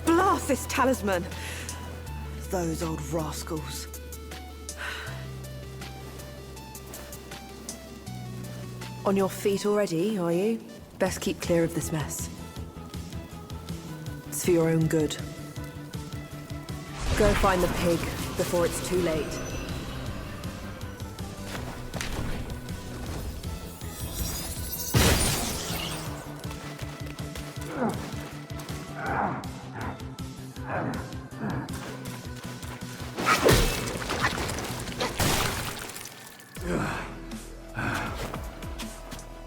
Blast this talisman! Those old rascals. On your feet already, are you? Best keep clear of this mess. It's for your own good. Go find the pig before it's too late.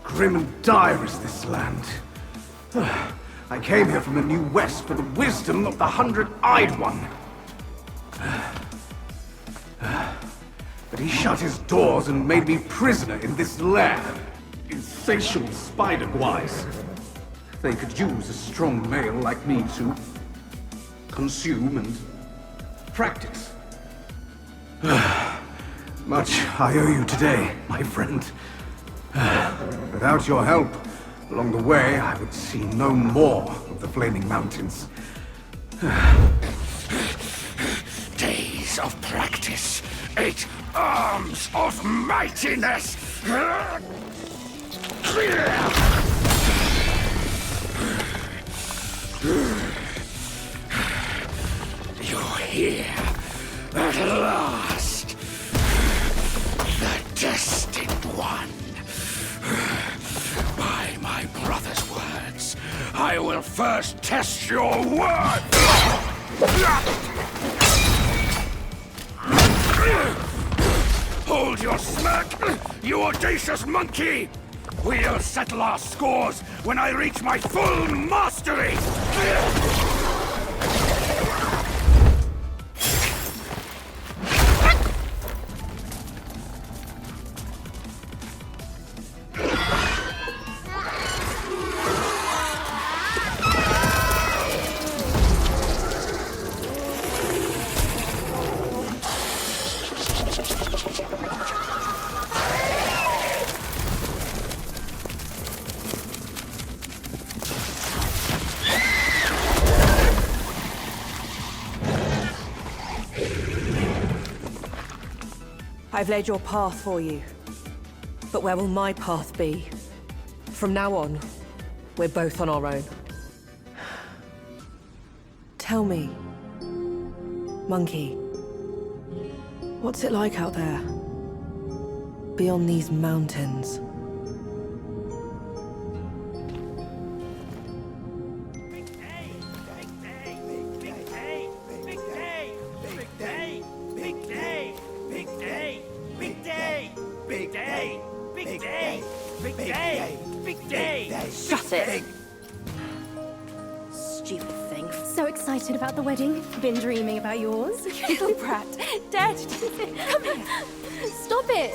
Grim and dire is this land. I came here from the New West for the wisdom of the 100-Eyed One. But he shut his doors and made me prisoner in this lair. Insatiable spider guys. They could use a strong male like me to consume and practice. Much I owe you today, my friend. Without your help, along the way, I would see no more of the Flaming Mountains. Days of practice, 8 arms of mightiness. You're here at last, the destined one. By my brother's words, I will first test your word. Hold your smirk, you audacious monkey! We'll settle our scores when I reach my full mastery! I've laid your path for you. But where will my path be? From now on, we're both on our own. Tell me, Monkey, what's it like out there? Beyond these mountains? Shut it! Stupid thing. So excited about the wedding. Been dreaming about yours. Little brat. Dad, come here. Stop it.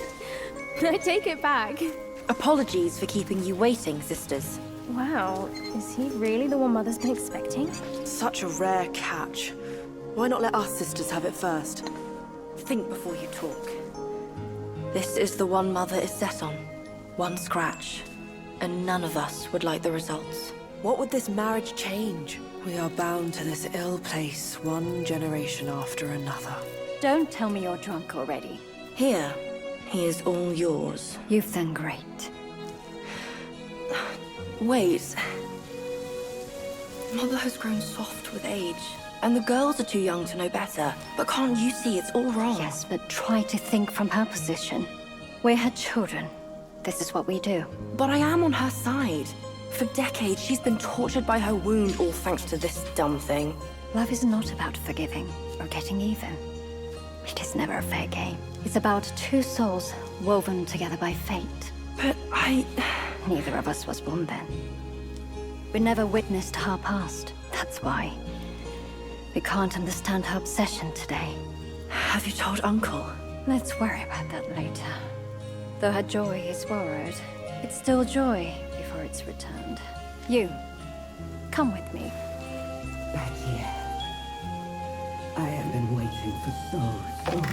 I take it back. Apologies for keeping you waiting, sisters. Wow, is he really the one Mother's been expecting? Such a rare catch. Why not let us sisters have it first? Think before you talk. This is the one Mother is set on. One scratch. And none of us would like the results. What would this marriage change? We are bound to this ill place, one generation after another. Don't tell me you're drunk already. Here, he is all yours. You've done great. Wait. Mother has grown soft with age, and the girls are too young to know better. But can't you see it's all wrong? Yes, but try to think from her position. We're her children. This is what we do. But I am on her side. For decades, she's been tortured by her wound, all thanks to this dumb thing. Love is not about forgiving or getting even. It is never a fair game. It's about two souls woven together by fate. But Neither of us was born then. We never witnessed her past. That's why. We can't understand her obsession today. Have you told Uncle? Let's worry about that later. Though her joy is borrowed, it's still joy before it's returned. You, come with me. Back here. I have been waiting for so long.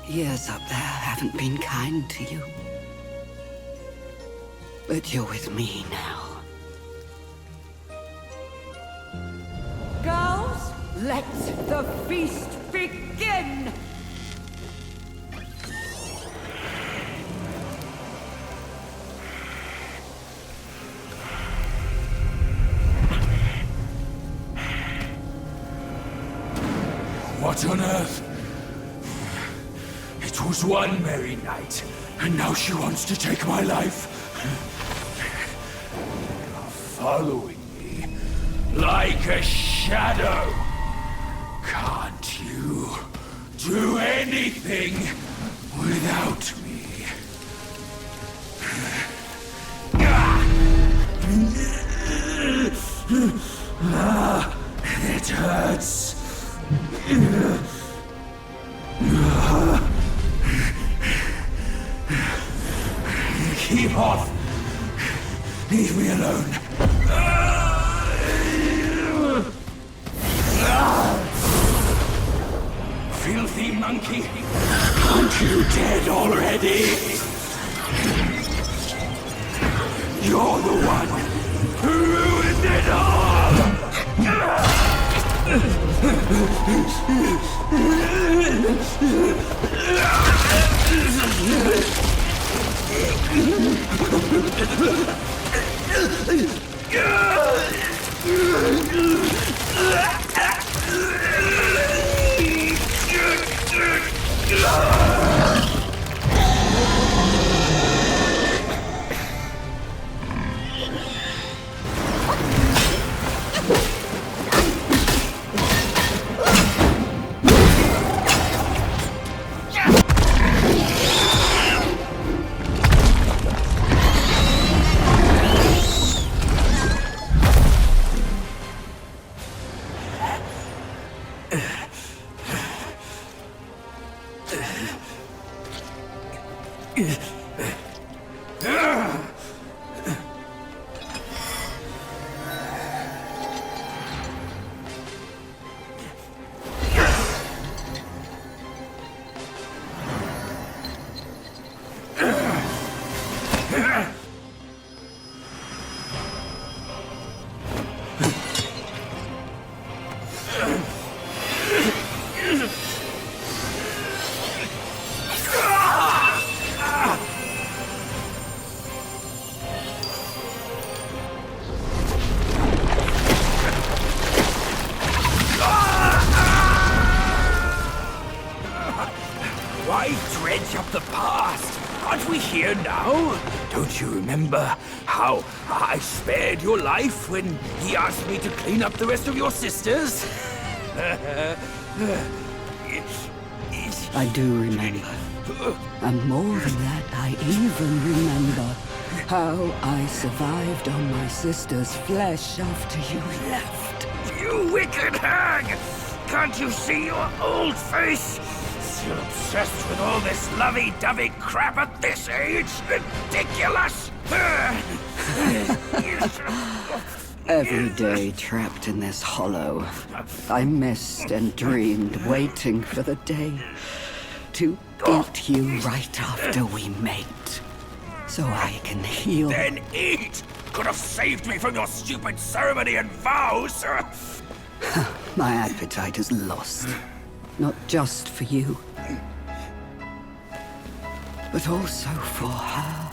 Years up there haven't been kind to you. But you're with me now. Girls, let the feast begin! What on earth? It was one merry night, and now she wants to take my life. You're following me like a shadow. Can't you do anything without me? Keep off! Leave me alone. Filthy monkey! Aren't you dead already? You're the one who ruined it all! Why dredge up the past? Aren't we here now? Don't you remember how I spared your life when he asked me to clean up the rest of your sisters? I do remember. And more than that, I even remember how I survived on my sister's flesh after you left. You wicked hag! Can't you see your old face? Still obsessed with all this lovey-dovey crap at this age? Ridiculous! Every day trapped in this hollow, I missed and dreamed, waiting for the day to eat you right after we mate, so I can heal. Then eat! Could have saved me from your stupid ceremony and vows! My appetite is lost, not just for you, but also for her.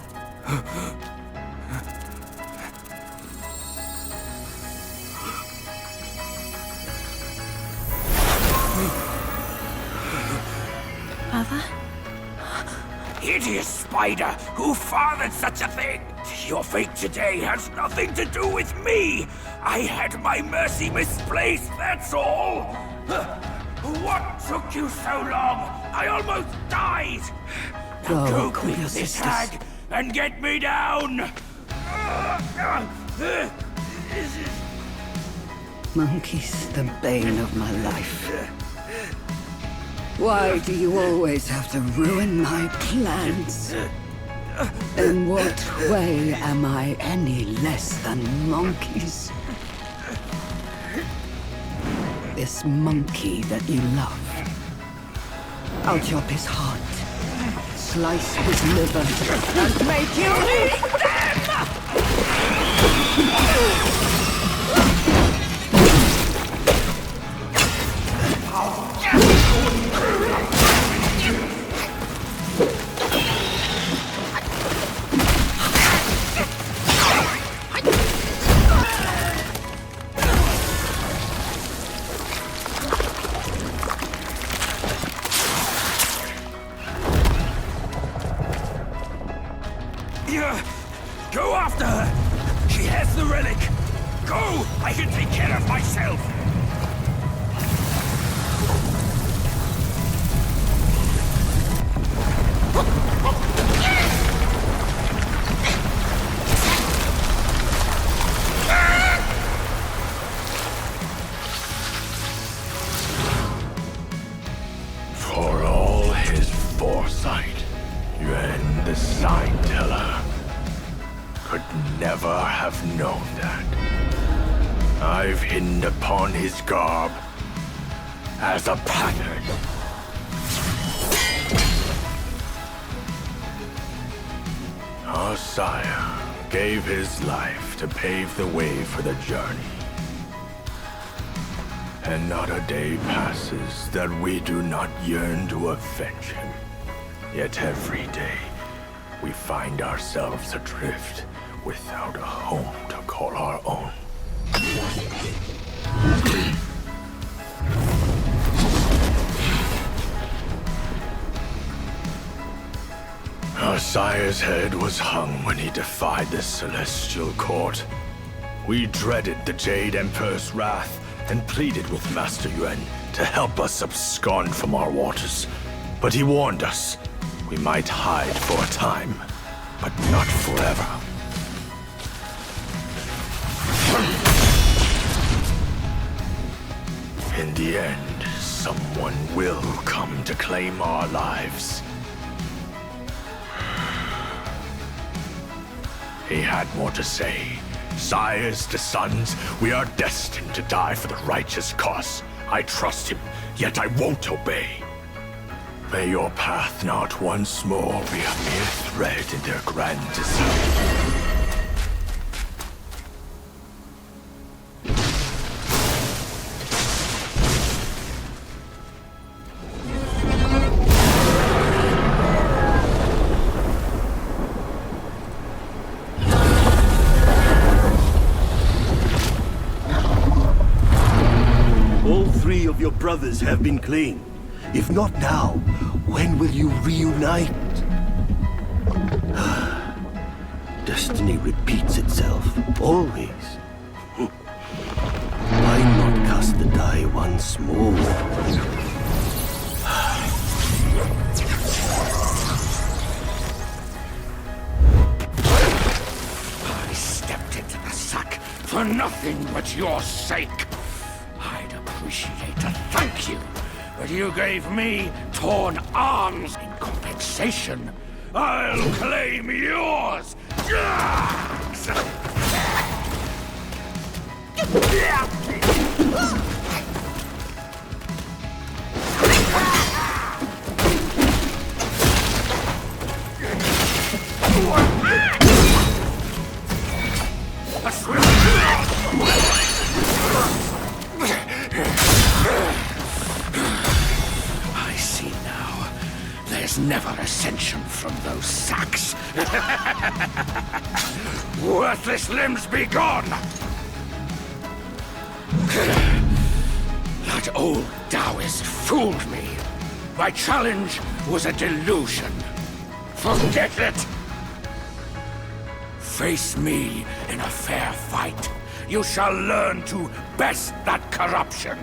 Mother? Hideous spider! Who fathered such a thing? Your fate today has nothing to do with me! I had my mercy misplaced, that's all! What took you so long? I almost died! Now go quick, this hag, and get me down! Monkey's the bane of my life. Why do you always have to ruin my plans? In what way am I any less than monkeys? This monkey that you love. I'll chop his heart, slice his liver, and make you eat Go after her! She has the relic! Go! I can take care of myself! For all his foresight, Yuan the Sign Teller never have known that. I've hidden upon his garb as a pattern. Our sire gave his life to pave the way for the journey. And not a day passes that we do not yearn to avenge him. Yet every day, we find ourselves adrift without a home to call our own. Our sire's head was hung when he defied the celestial court. We dreaded the Jade Emperor's wrath and pleaded with Master Yuan to help us abscond from our waters. But he warned us we might hide for a time, but not forever. In the end, someone will come to claim our lives. He had more to say. Sires to sons, we are destined to die for the righteous cause. I trust him, yet I won't obey. May your path not once more be a mere thread in their grand design. Your brothers have been claimed. If not now, when will you reunite? Destiny repeats itself, always. Why not cast the die once more? I stepped into the sack for nothing but your sake. I'd appreciate a thank you, but you gave me torn arms in compensation. I'll claim yours! I see now. There's never ascension from those sacks. Worthless limbs be gone! That old Taoist fooled me. My challenge was a delusion. Forget it! Face me in a fair fight. You shall learn to best that corruption.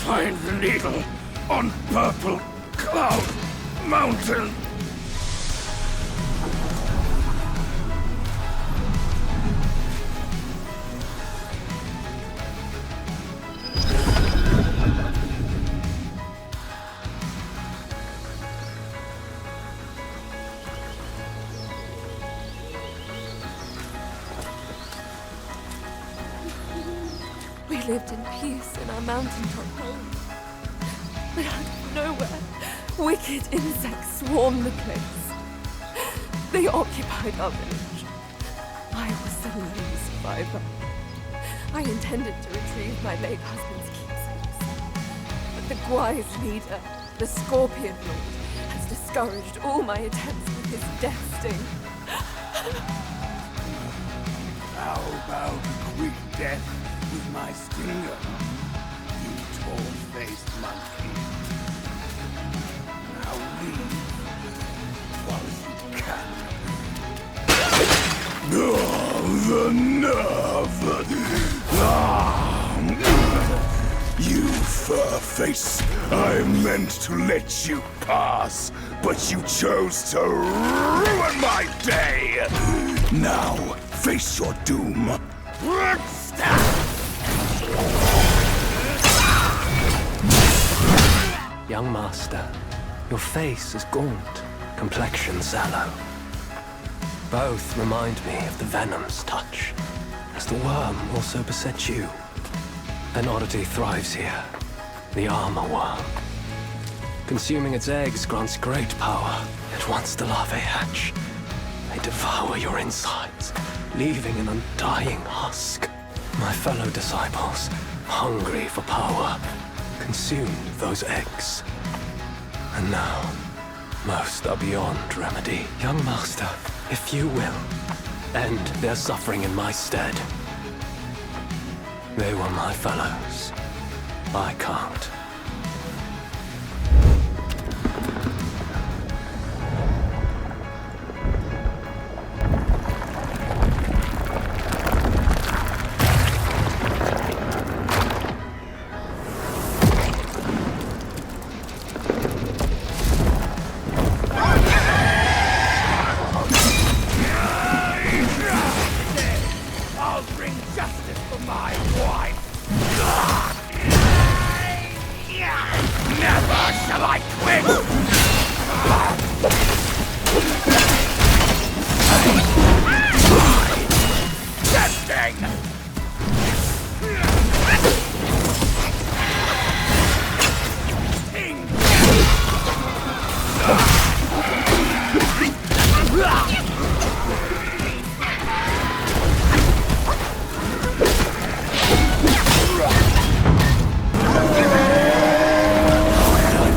Find the needle on Purple Cloud Mountain. We lived in peace in our mountaintop home. But out of nowhere, wicked insects swarmed the place. They occupied our village. I was the lone survivor. I intended to retrieve my late husband's keepsakes. But the Guai's leader, the Scorpion Lord, has discouraged all my attempts with his death sting. How about a quick death with my stinger? tall-faced monkey. Now leave while you can. The nerve! You fur-face! I meant to let you pass, but you chose to ruin my day! Now, face your doom. Young master, your face is gaunt, complexion sallow. Both remind me of the venom's touch, as the worm also besets you. An oddity thrives here, the armor worm. Consuming its eggs grants great power, yet once the larvae hatch, they devour your insides, leaving an undying husk. My fellow disciples, hungry for power, consumed those eggs. And now, most are beyond remedy. Young master, if you will, end their suffering in my stead. They were my fellows. I can't. I'll bring justice for my wife! Never shall I quit! Tempting!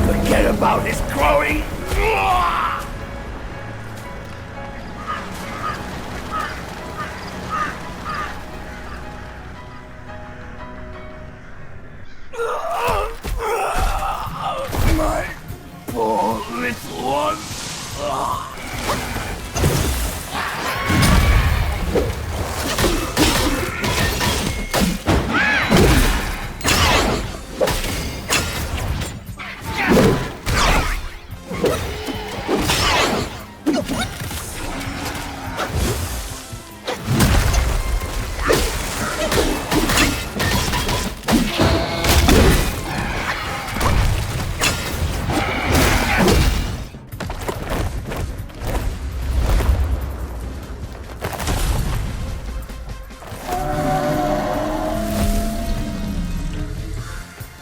Forget about his growing! My poor little one!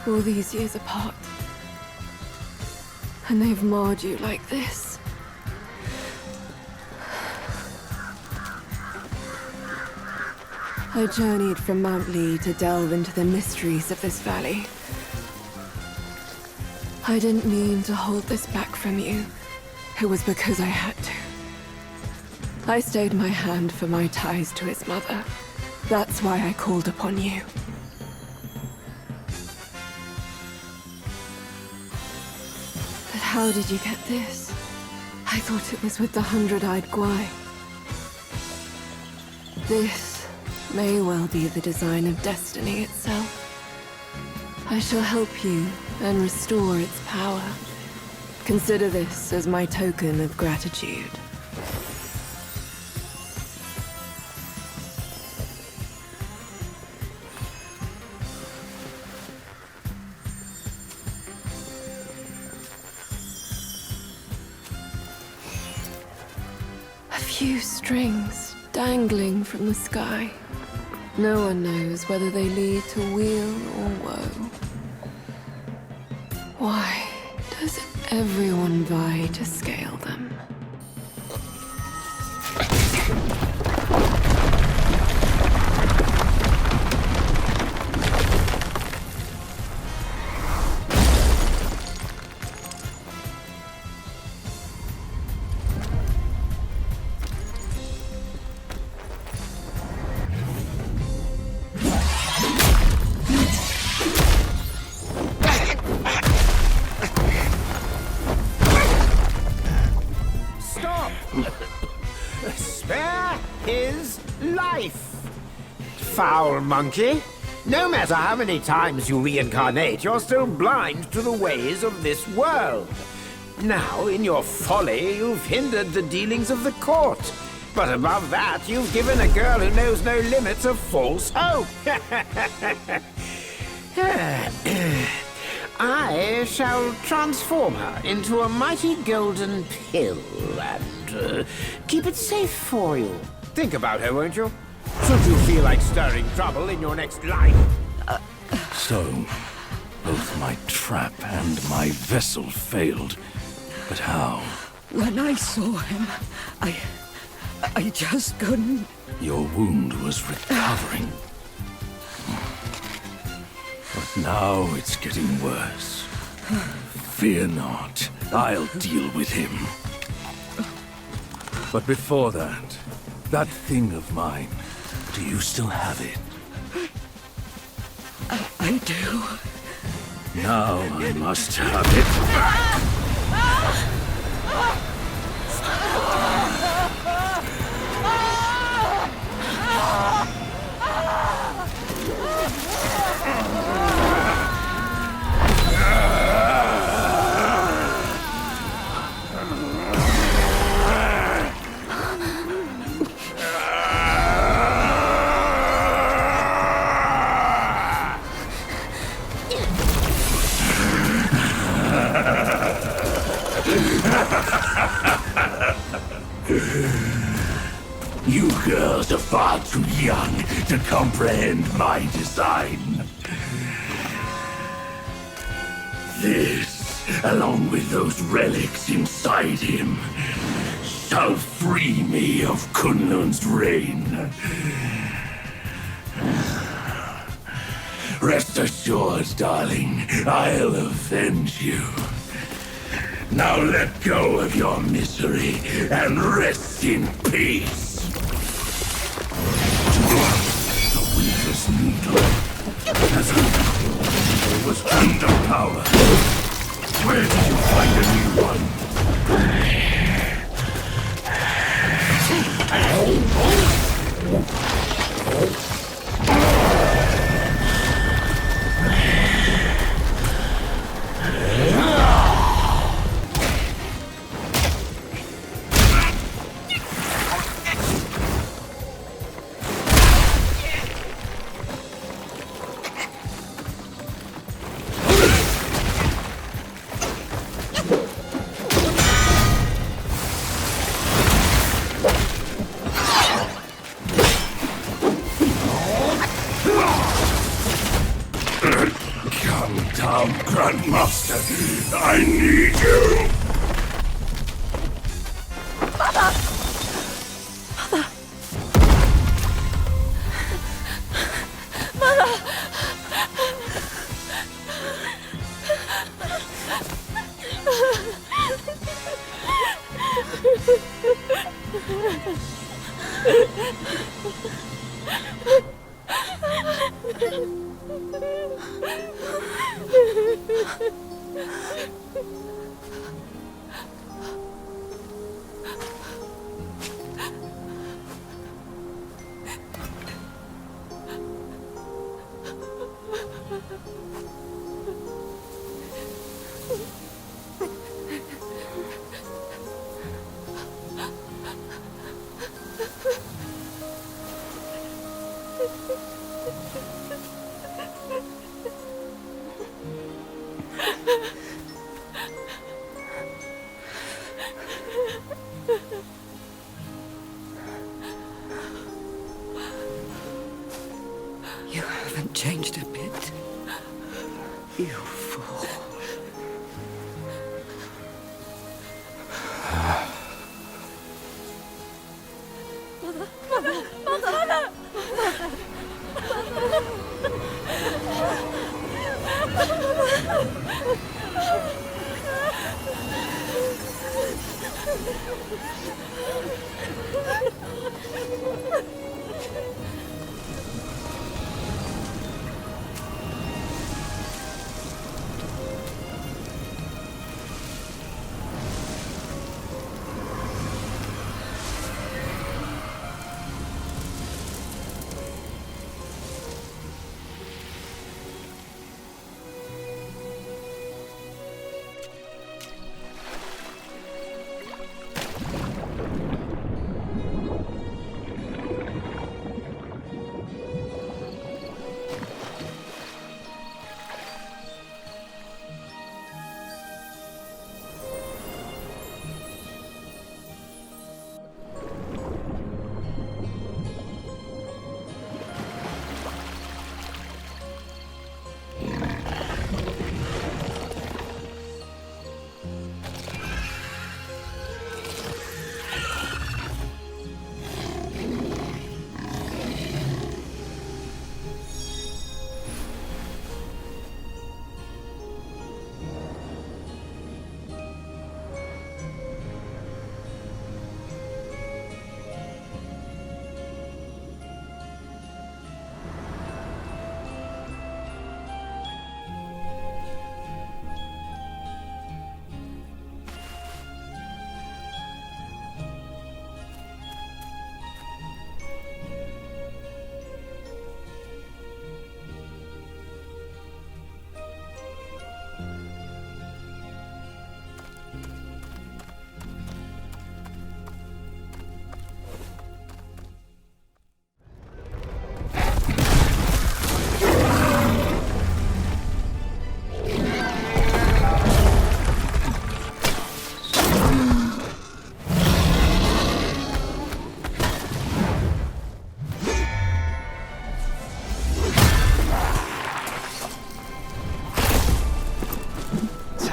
All these years apart. And they've marred you like this. I journeyed from Mount Lee to delve into the mysteries of this valley. I didn't mean to hold this back from you. It was because I had to. I stayed my hand for my ties to his mother. That's why I called upon you. But how did you get this? I thought it was with the 100-eyed Guai. This may well be the design of destiny itself. I shall help you and restore its power. Consider this as my token of gratitude. A few strings dangling from the sky. No one knows whether they lead to weal or woe. Why does everyone vie to scale them? foul monkey. No matter how many times you reincarnate, you're still blind to the ways of this world. Now, in your folly, you've hindered the dealings of the court. But above that, you've given a girl who knows no limits of false hope. I shall transform her into a mighty golden pill and keep it safe for you. Think about her, won't you? Should you feel like stirring trouble in your next life. So, both my trap and my vessel failed. But how? When I saw him, I just couldn't... Your wound was recovering. But now it's getting worse. Fear not, I'll deal with him. But before that, that thing of mine, do you still have it? I do. Now I must have it back! You girls are far too young to comprehend my design. This, along with those relics inside him, shall free me of Kunlun's reign. Rest assured, darling, I'll avenge you. Now let go of your misery and rest in peace. The Weaver's needle. As it was under power. Where did you find a new one? Grandmaster, I need you! Mother! Mother! Mother! You haven't changed a bit. You fool. Mother! Mother! Mother!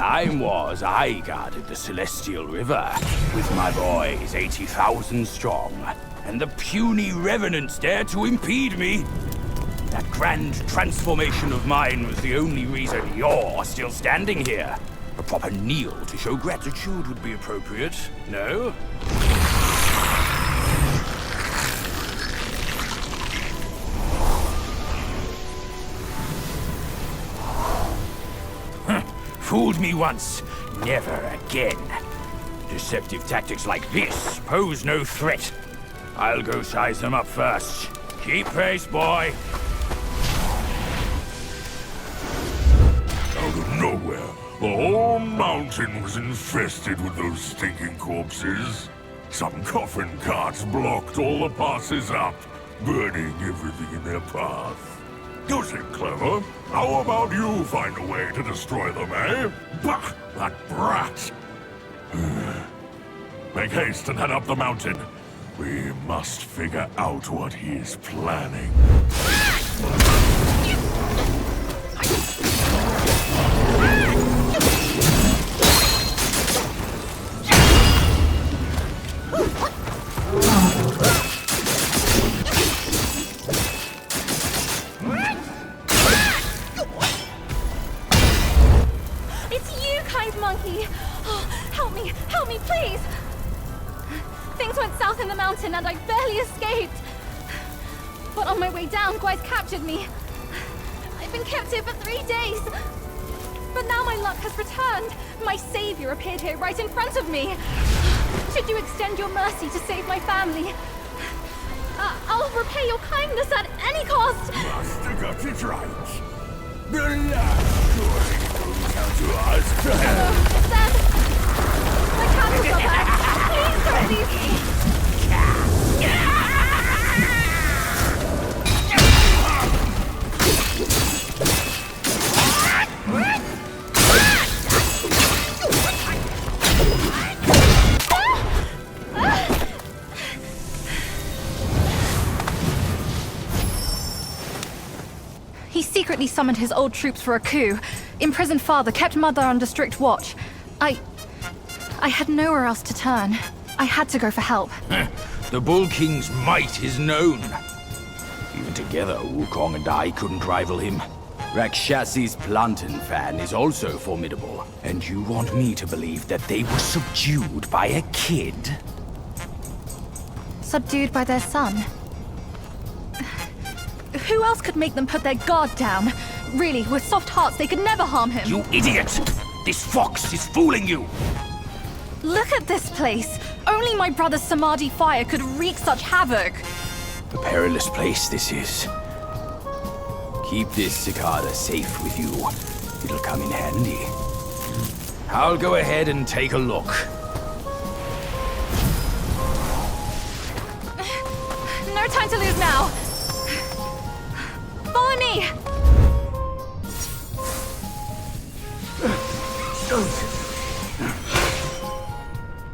time was I guarded the Celestial River with my boys 80,000 strong, and the puny revenants dared to impede me. That grand transformation of mine was the only reason you're still standing here. A proper kneel to show gratitude would be appropriate, no? Fooled me once, never again. Deceptive tactics like this pose no threat. I'll go size them up first. Keep pace, boy. Out of nowhere, the whole mountain was infested with those stinking corpses. Some coffin carts blocked all the passes up, burning everything in their path. You seem clever. How about you find a way to destroy them, eh? Bah! That brat! Make haste and head up the mountain. We must figure out what he's planning. Help me, please! Things went south in the mountain and I barely escaped. But on my way down, Guys captured me. I've been kept here for 3 days. But now my luck has returned. My savior appeared here right in front of me. Should you extend your mercy to save my family? I'll repay your kindness at any cost. Master got it right. The last story goes out to us. Hello, Sam. My candles are back. Please don't leave me. He secretly summoned his old troops for a coup, imprisoned father, kept mother under strict watch. I had nowhere else to turn. I had to go for help. The Bull King's might is known. Even together, Wukong and I couldn't rival him. Rakshasi's plantain fan is also formidable. And you want me to believe that they were subdued by a kid? Subdued by their son? Who else could make them put their guard down? Really, with soft hearts, they could never harm him. You idiot! This fox is fooling you! Look at this place! Only my brother's Samadhi fire could wreak such havoc! A perilous place this is. Keep this cicada safe with you. It'll come in handy. I'll go ahead and take a look. No time to lose now! Follow me!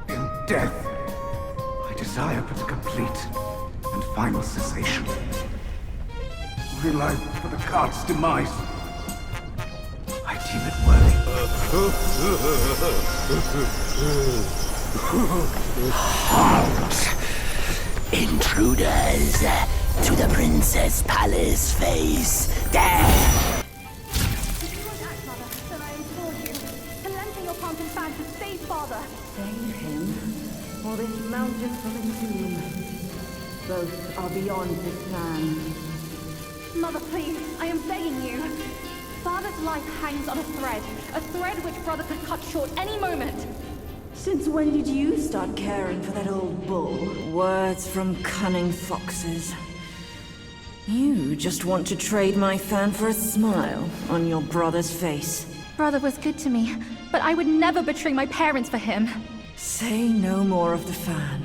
In death, I desire but a complete and final cessation. My life for the cart's demise. I deem it worthy. Halt! Intruders! To the Princess Palace face! There! Save him, or this mountain from its doom. Both are beyond this man. Mother, please, I am begging you. Father's life hangs on a thread which brother could cut short any moment. Since when did you start caring for that old bull? Words from cunning foxes. You just want to trade my fan for a smile on your brother's face. Brother was good to me, but I would never betray my parents for him. Say no more of the fan.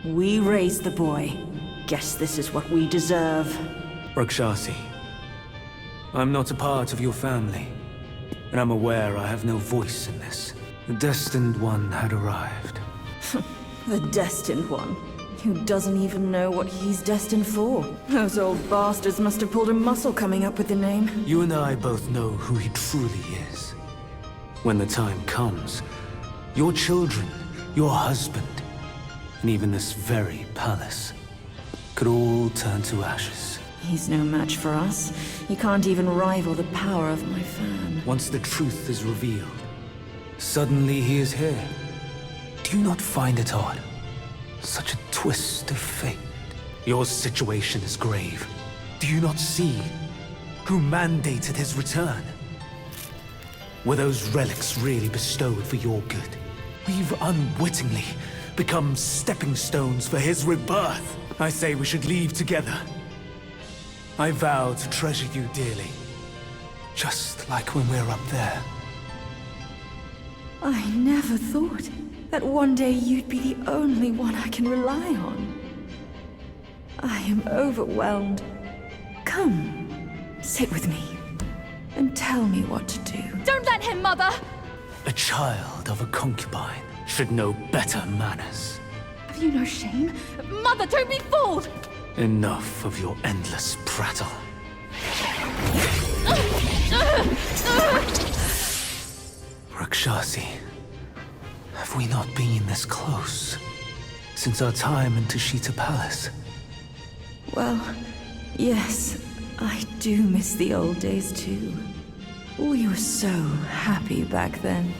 We raised the boy. Guess this is what we deserve. Rakshasi, I'm not a part of your family, and I'm aware I have no voice in this. The Destined One had arrived. The Destined One? Who doesn't even know what he's destined for? Those old bastards must have pulled a muscle coming up with the name. You and I both know who he truly is. When the time comes, your children, your husband, and even this very palace could all turn to ashes. He's no match for us. He can't even rival the power of my fan. Once the truth is revealed, suddenly he is here. Do you not find it odd? Such a twist of fate. Your situation is grave. Do you not see who mandated his return? Were those relics really bestowed for your good? We've unwittingly become stepping stones for his rebirth. I say we should leave together. I vow to treasure you dearly, just like when we're up there. I never thought that one day you'd be the only one I can rely on. I am overwhelmed. Come, sit with me, and tell me what to do. Don't let him, Mother! A child of a concubine should know better manners. Have you no shame? Mother, don't be fooled! Enough of your endless prattle. Rakshasi, have we not been this close since our time in Tushita Palace? Well, yes, I do miss the old days too. We were so happy back then.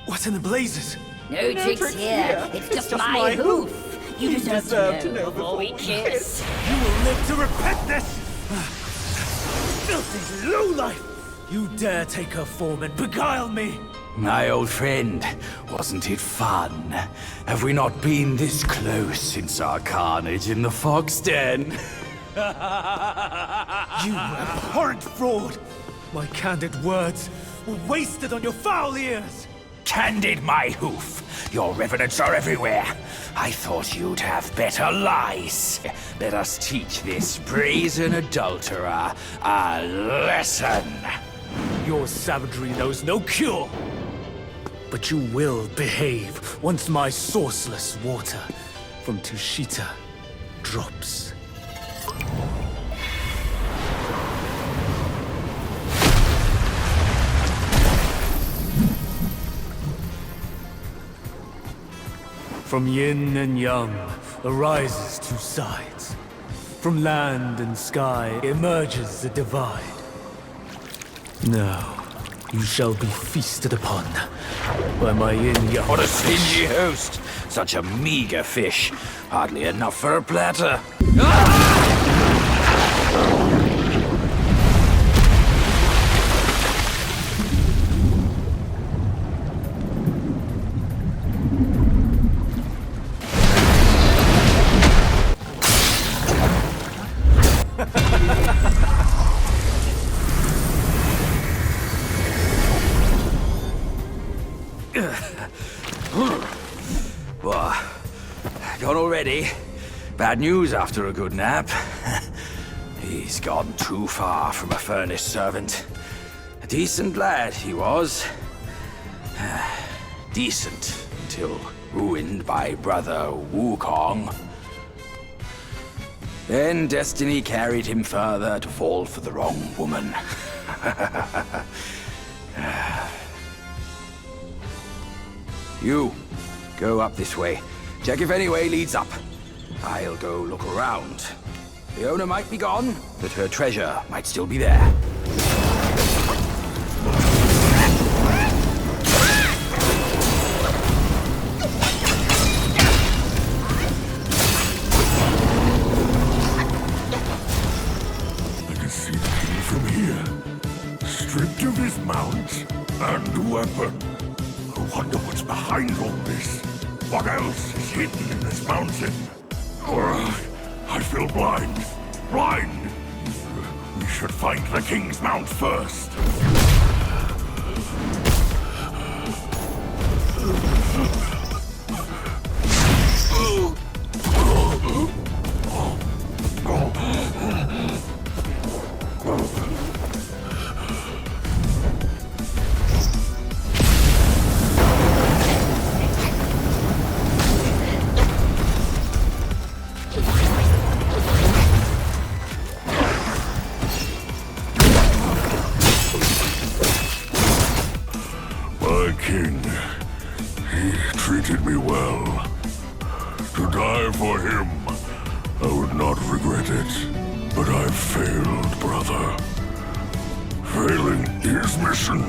What in the blazes? No tricks here. It's just my hoof. You deserve to know before we kiss. You will live to repent this! Filthy lowlife! You dare take her form and beguile me! My old friend, wasn't it fun? Have we not been this close since our carnage in the fox den? You abhorrent fraud! My candid words were wasted on your foul ears! Candid, my hoof! Your revenants are everywhere. I thought you'd have better lies. Let us teach this brazen adulterer a lesson. Your savagery knows no cure. But you will behave once my sourceless water from Tushita drops. From yin and yang arises two sides. From land and sky emerges a divide. Now, you shall be feasted upon by my yin-yang. What a stingy host! Such a meager fish. Hardly enough for a platter. Gone already? Bad news after a good nap. He's gone too far from a furnace servant. A decent lad he was. Decent until ruined by brother Wukong. Then destiny carried him further to fall for the wrong woman. You, go up this way. Check if any way leads up. I'll go look around. The owner might be gone, but her treasure might still be there. I can see the king from here. Stripped of his mount and weapon. I wonder what's behind all this. What else is hidden in this mountain? I feel blind. Blind! We should find the king's mount first. failed, brother. Failing his mission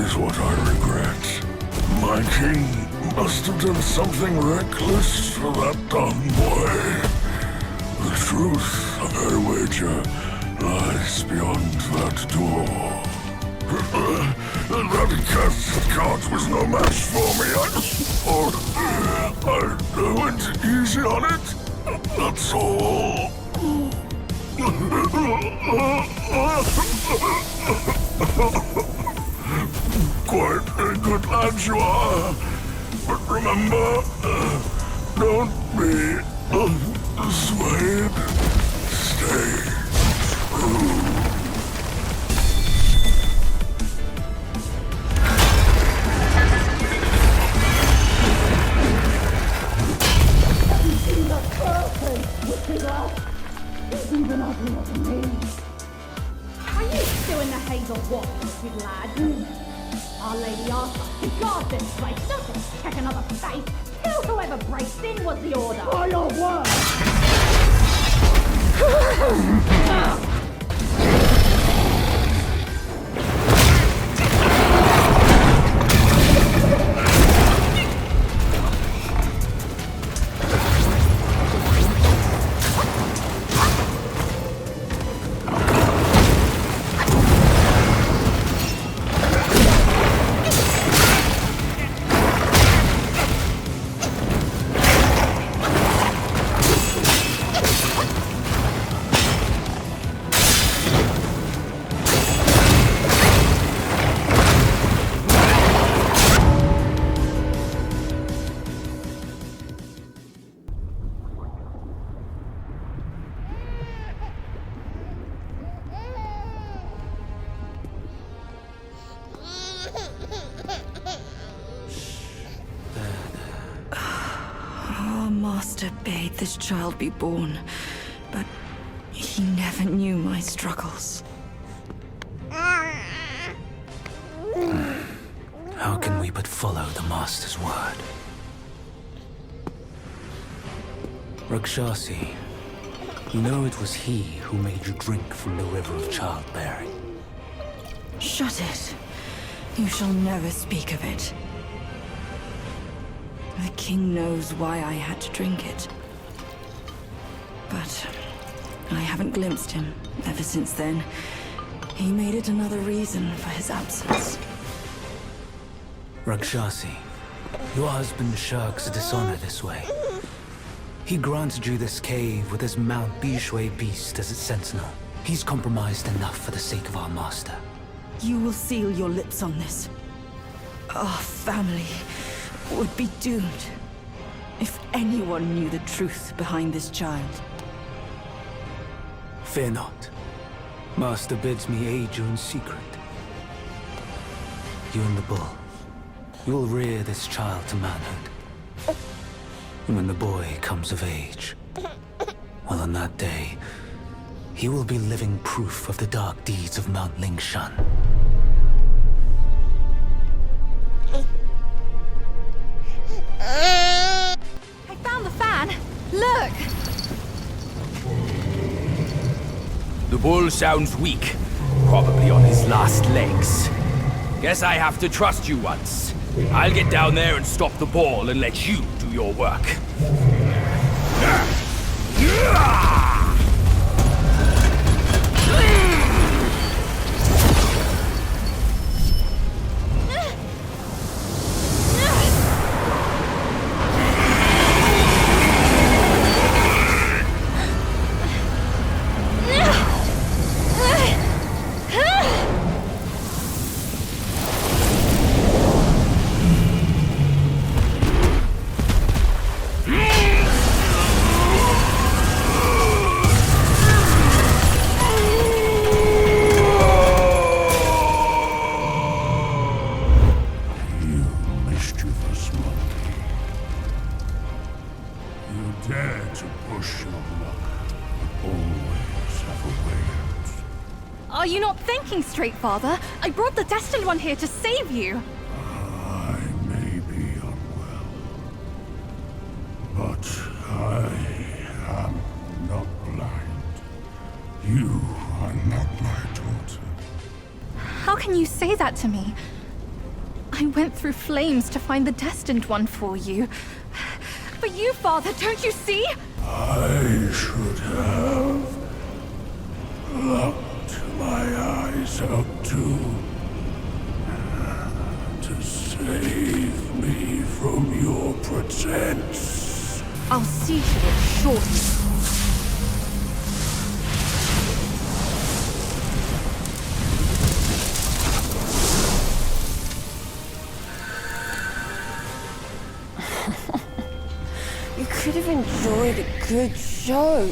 is what I regret. My king must have done something reckless to that dumb boy. The truth, I wager, lies beyond that door. That accursed cart was no match for me. I went easy on it. That's all. Quite a good lad you are. But remember, don't be swayed. Stay true. Are you still in the hazel waters, good lad? Our Lady Arthur, guard this place, don't just check another face. Kill whoever breaks in was the order. By your word! Master bade this child be born, but he never knew my struggles. How can we but follow the Master's word? Rakshasi, you know it was he who made you drink from the river of childbearing. Shut it. You shall never speak of it. The king knows why I had to drink it. But I haven't glimpsed him ever since then. He made it another reason for his absence. Rakshasi, your husband shirks dishonor this way. He granted you this cave with his Mount Bishui beast as its sentinel. He's compromised enough for the sake of our master. You will seal your lips on this. Our family would be doomed if anyone knew the truth behind this child. Fear not. Master bids me aid you in secret. You and the bull, you will rear this child to manhood. And when the boy comes of age, well, on that day, he will be living proof of the dark deeds of Mount Lingshan. I found the fan! Look! The bull sounds weak. Probably on his last legs. Guess I have to trust you once. I'll get down there and stop the ball and let you do your work. Are you not thinking straight, Father? I brought the Destined One here to save you! I may be unwell, but I am not blind. You are not my daughter. How can you say that to me? I went through flames to find the destined one for you. But you, Father, don't you see? I should have plucked my eyes out too. To save me from your pretense. I'll see to it shortly. You could have enjoyed a good show,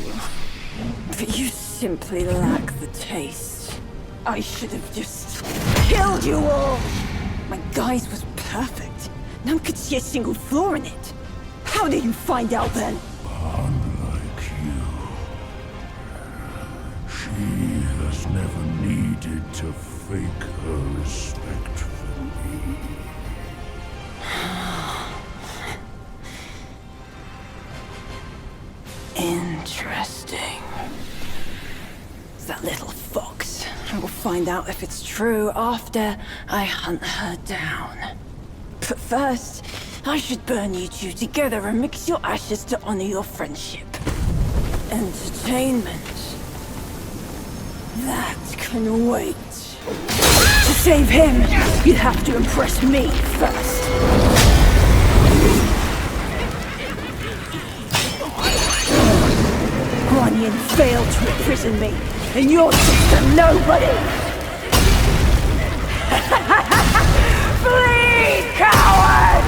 but you simply lack the taste. I should have just killed you all! My guise was perfect. None could see a single flaw in it. How did you find out then? Unlike you, she has never needed to fake her respect for me. Interesting. That little fox. I will find out if it's true after I hunt her down. But first, I should burn you two together and mix your ashes to honor your friendship. Entertainment. That can wait. To save him, you'd have to impress me first. Guanyin failed to imprison me, and you're just a nobody! Flee, coward!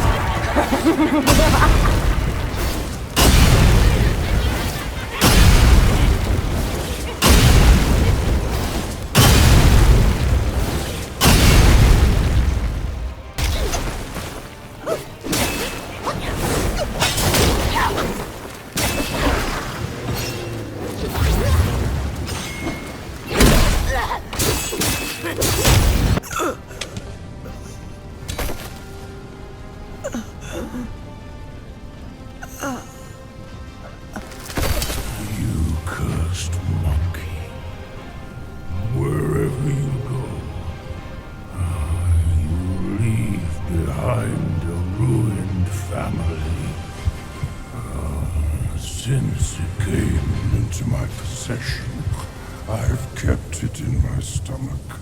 Since it came into my possession, I've kept it in my stomach,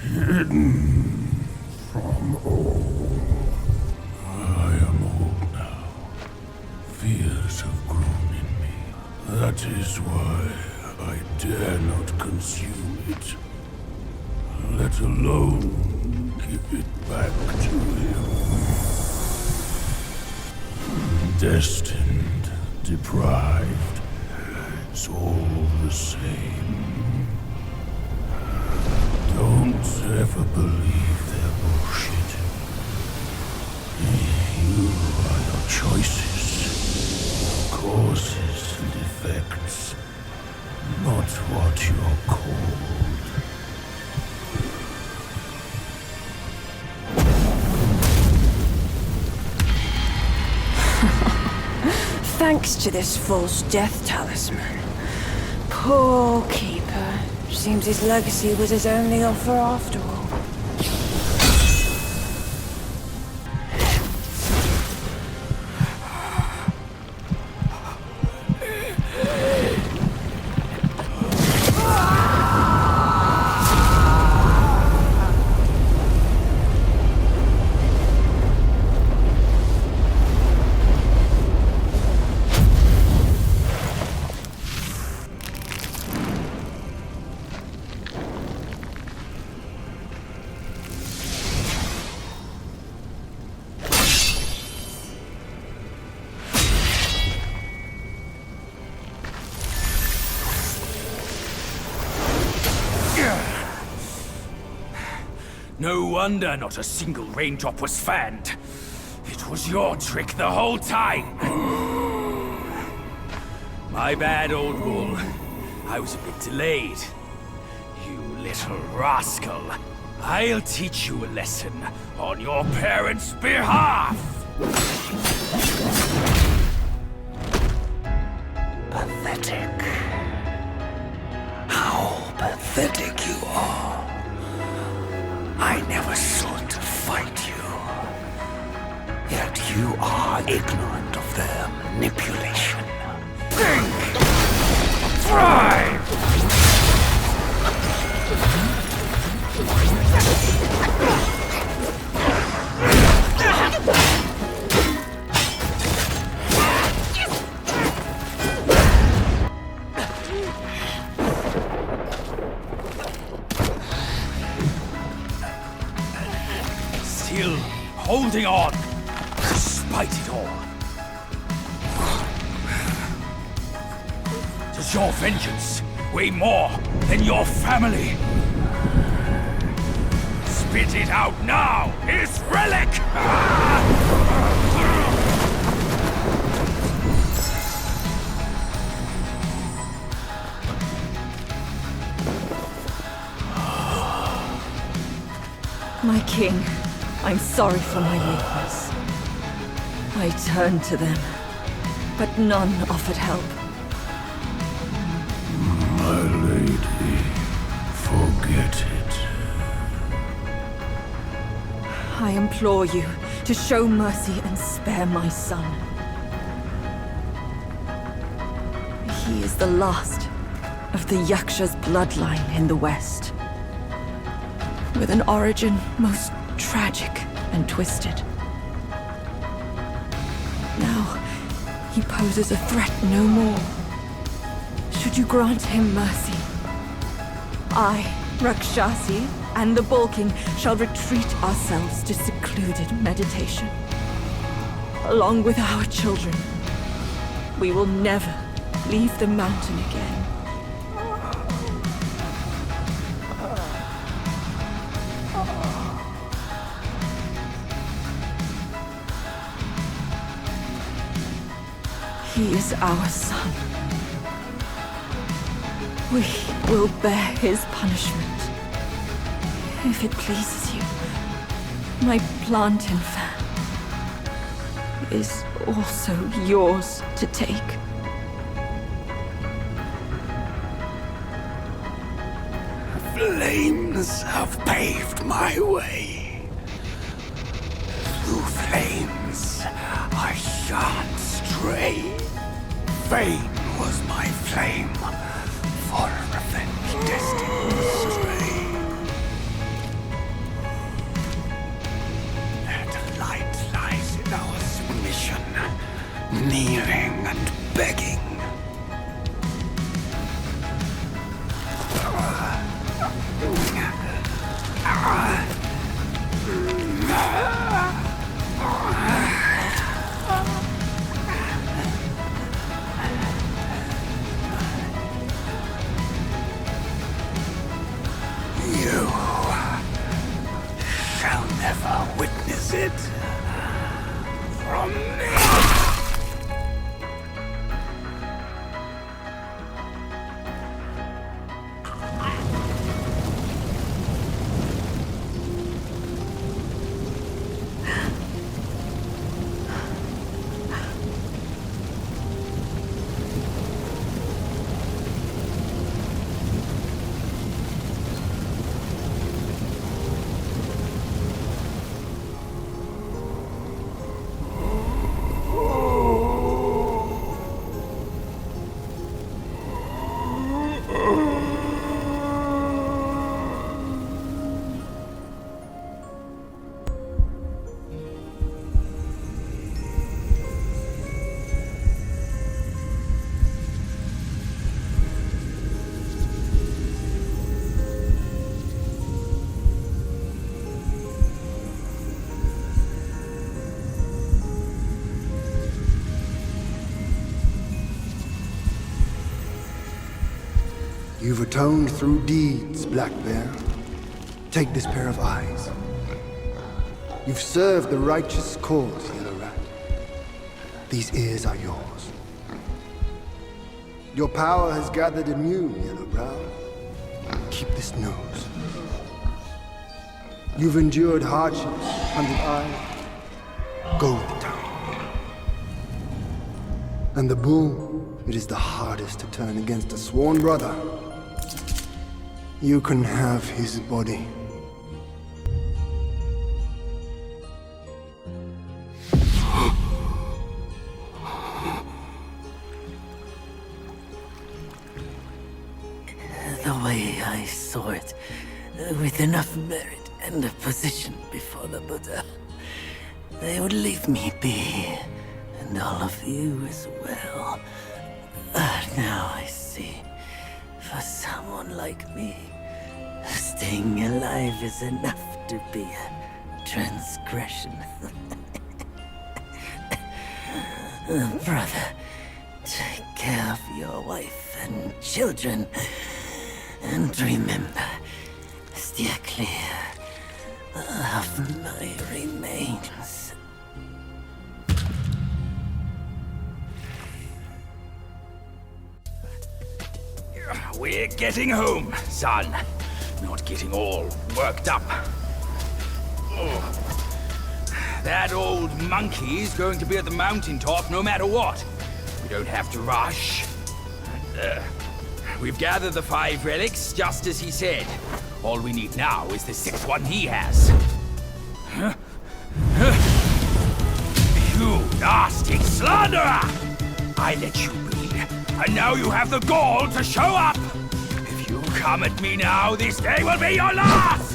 hidden from all. I am old now. Fears have grown in me. That is why I dare not consume it, let alone give it back to him. Destined, deprived, it's all the same. Don't ever believe their bullshit. You are your choices, causes and effects, not what you're called. Thanks to this false death talisman. Poor keeper. Seems his legacy was his only offer after all. No wonder not a single raindrop was fanned. It was your trick the whole time. My bad, old bull. I was a bit delayed. You little rascal. I'll teach you a lesson on your parents' behalf. Pathetic. pathetic you are. I never sought to fight you. Yet you are ignorant of their manipulation. Think! Thrive! Still holding on, despite it all. Does your vengeance weigh more than your family? Spit it out now, his relic! My king, I'm sorry for my lateness. I turned to them, but none offered help. My lady, forget it. I implore you to show mercy and spare my son. He is the last of the Yaksha's bloodline in the West, with an origin most tragic and twisted. Now, he poses a threat no more. Should you grant him mercy, I, Rakshasi, and the Bull King shall retreat ourselves to secluded meditation. Along with our children, we will never leave the mountain again. He is our son. We will bear his punishment. If it pleases you, my plantain fan is also yours to take. Flames have paved my way. Through flames, I shan't stray. Vain was my flame, for revenge destined to stray. That light lies in our submission, kneeling and begging. You shall never witness it from me. You've atoned through deeds, Black Bear. Take this pair of eyes. You've served the righteous cause, Yellow Rat. These ears are yours. Your power has gathered anew, Yellow Brow. Keep this nose. You've endured hardships, Hunted Eye. Go with the tongue. And the bull, it is the hardest to turn against a sworn brother. You can have his body. The way I saw it, with enough merit and a position before the Buddha, they would leave me be, and all of you as well. Now I see, for someone like me, staying alive is enough to be a transgression. Brother, take care of your wife and children. And remember, steer clear of my remains. We're getting home, son. Not getting all worked up. Oh. That old monkey's going to be at the mountaintop no matter what. We don't have to rush. We've gathered the 5 relics, just as he said. All we need now is the 6th one he has. You nasty slanderer! I let you be, and now you have the gall to show up! If you come at me now, this day will be your last!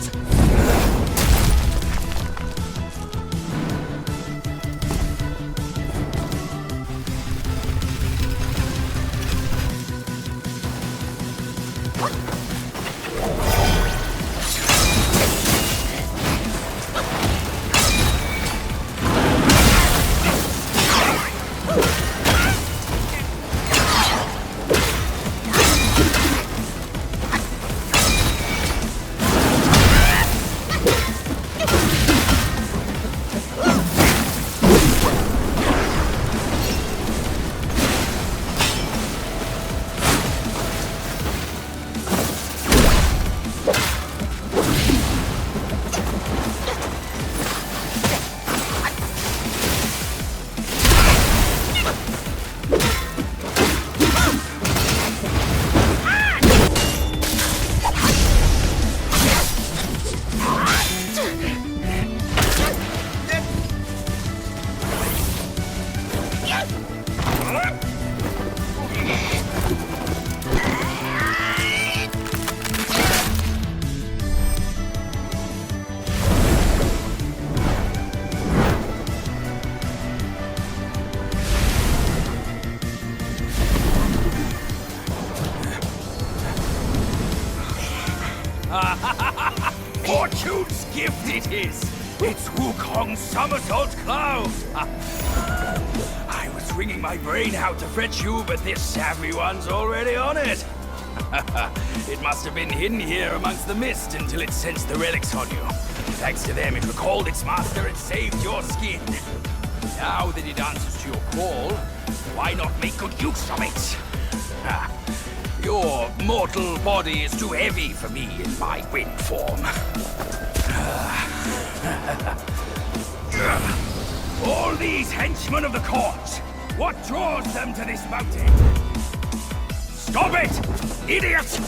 Fortune's gift it is! It's Wukong's somersault cloud! I was wringing my brain out to fetch you, but this savvy one's already on it! It must have been hidden here amongst the mist until it sensed the relics on you. Thanks to them, it recalled its master and saved your skin. Now that it answers to your call, why not make good use of it? Your mortal body is too heavy for me in my wind form. All these henchmen of the court, what draws them to this mountain? Stop it, idiot!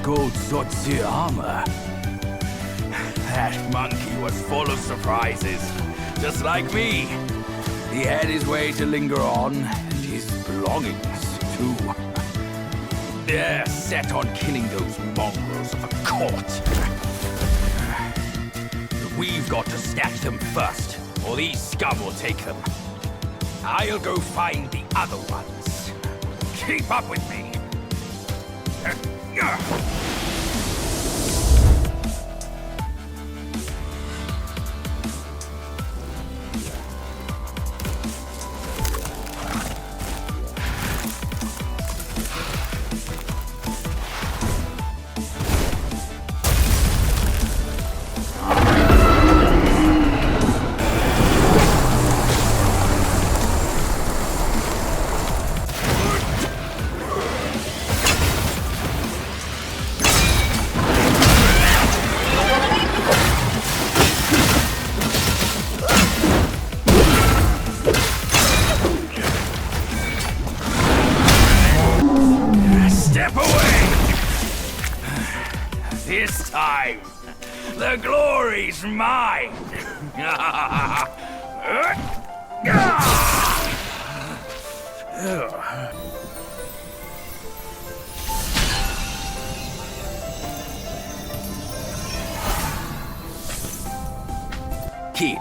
gold Zotzi armor. That monkey was full of surprises, just like me. He had his way to linger on, and his belongings, too. They're set on killing those mongrels of a court. But we've got to snatch them first, or these scum will take them. I'll go find the other ones. Keep up with me. This time, the glory's mine! Kid,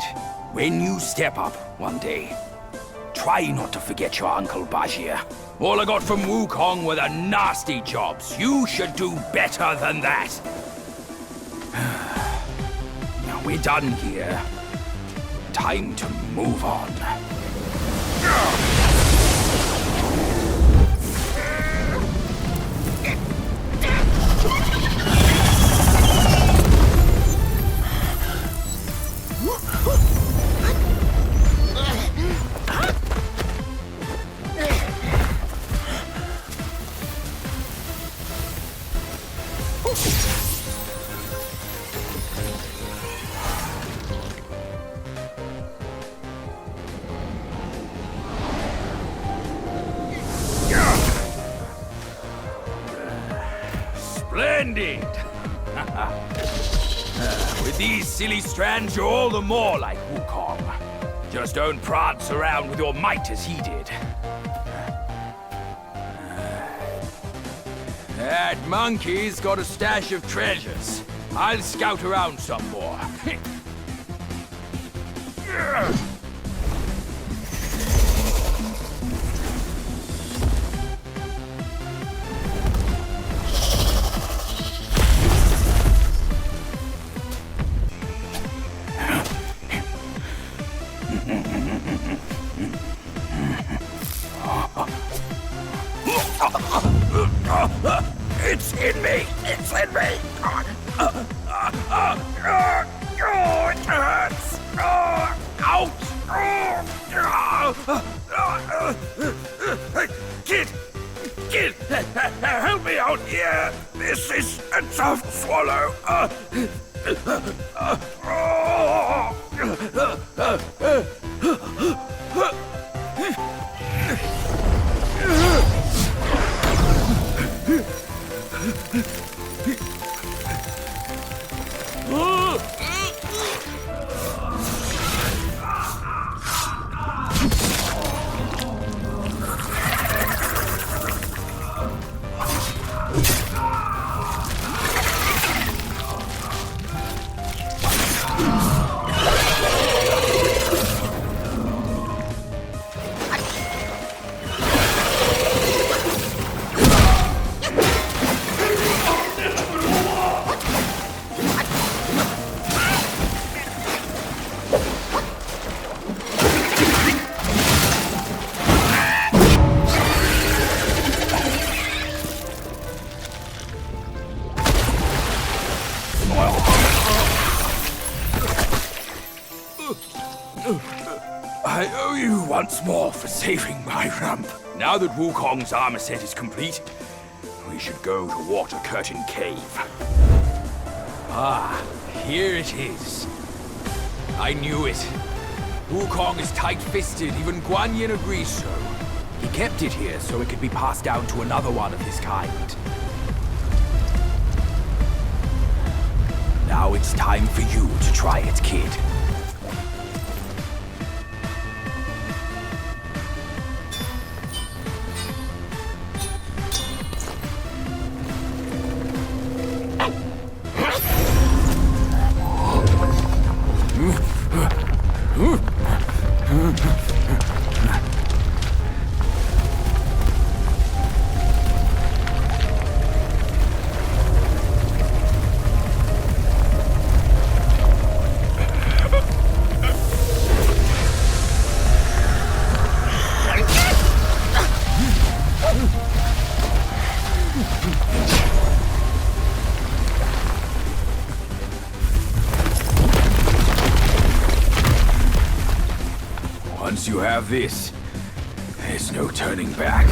when you step up one day, try not to forget your Uncle Bajir. All I got from Wukong were the nasty jobs. You should do better than that. Now we're done here. Time to move on. Splendid! With these silly strands, you're all the more like Wukong. Just don't prance around with your might as he did. That monkey's got a stash of treasures. I'll scout around some more. It's in me! It's in me! It hurts! Ouch! Kid! Kid! Help me out here! This is a tough swallow! I owe you once more for saving my rump. Now that Wukong's armor set is complete, we should go to Water Curtain Cave. Ah, here it is. I knew it. Wukong is tight-fisted, even Guan Yin agrees so. He kept it here so it could be passed down to another one of his kind. Now it's time for you to try it, kid. Once you have this, there's no turning back.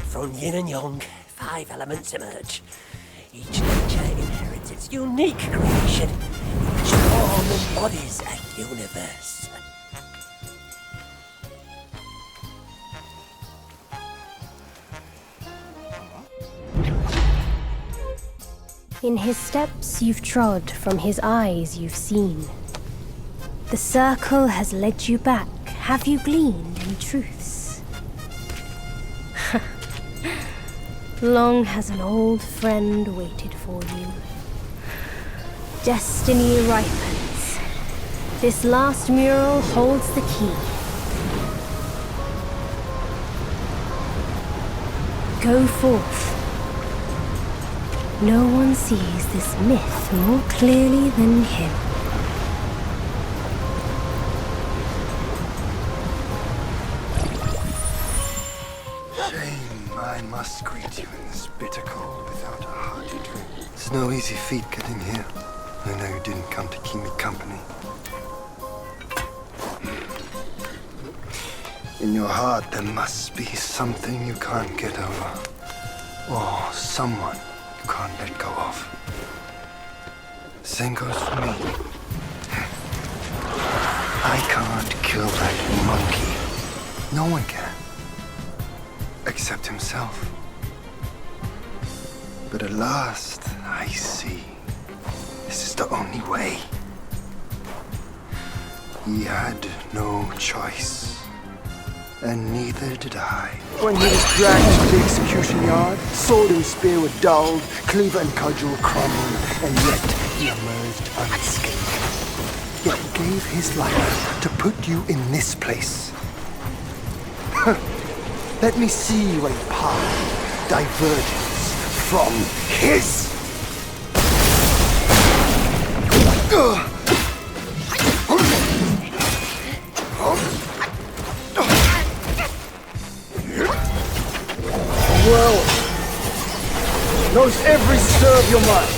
From yin and yang, 5 elements emerge. Each nature inherits its unique creation. Each form embodies a universe. In his steps you've trod, from his eyes you've seen. The circle has led you back. Have you gleaned any truths? Long has an old friend waited for you. Destiny ripens. This last mural holds the key. Go forth. No one sees this myth more clearly than him. Shame I must greet you in this bitter cold without a hearty drink. It's no easy feat getting here. I know you didn't come to keep me company. In your heart there must be something you can't get over. Or someone you can't let go of. Same goes for me. I can't kill that monkey. No one can. Except himself. But at last, I see. This is the only way. He had no choice. And neither did I. When he was dragged to the execution yard, sword and spear were dulled, cleaver and cudgel crumbled, and yet he emerged unscathed. Yet he gave his life to put you in this place. Let me see what path diverges from his. Well, knows every stir of your mind.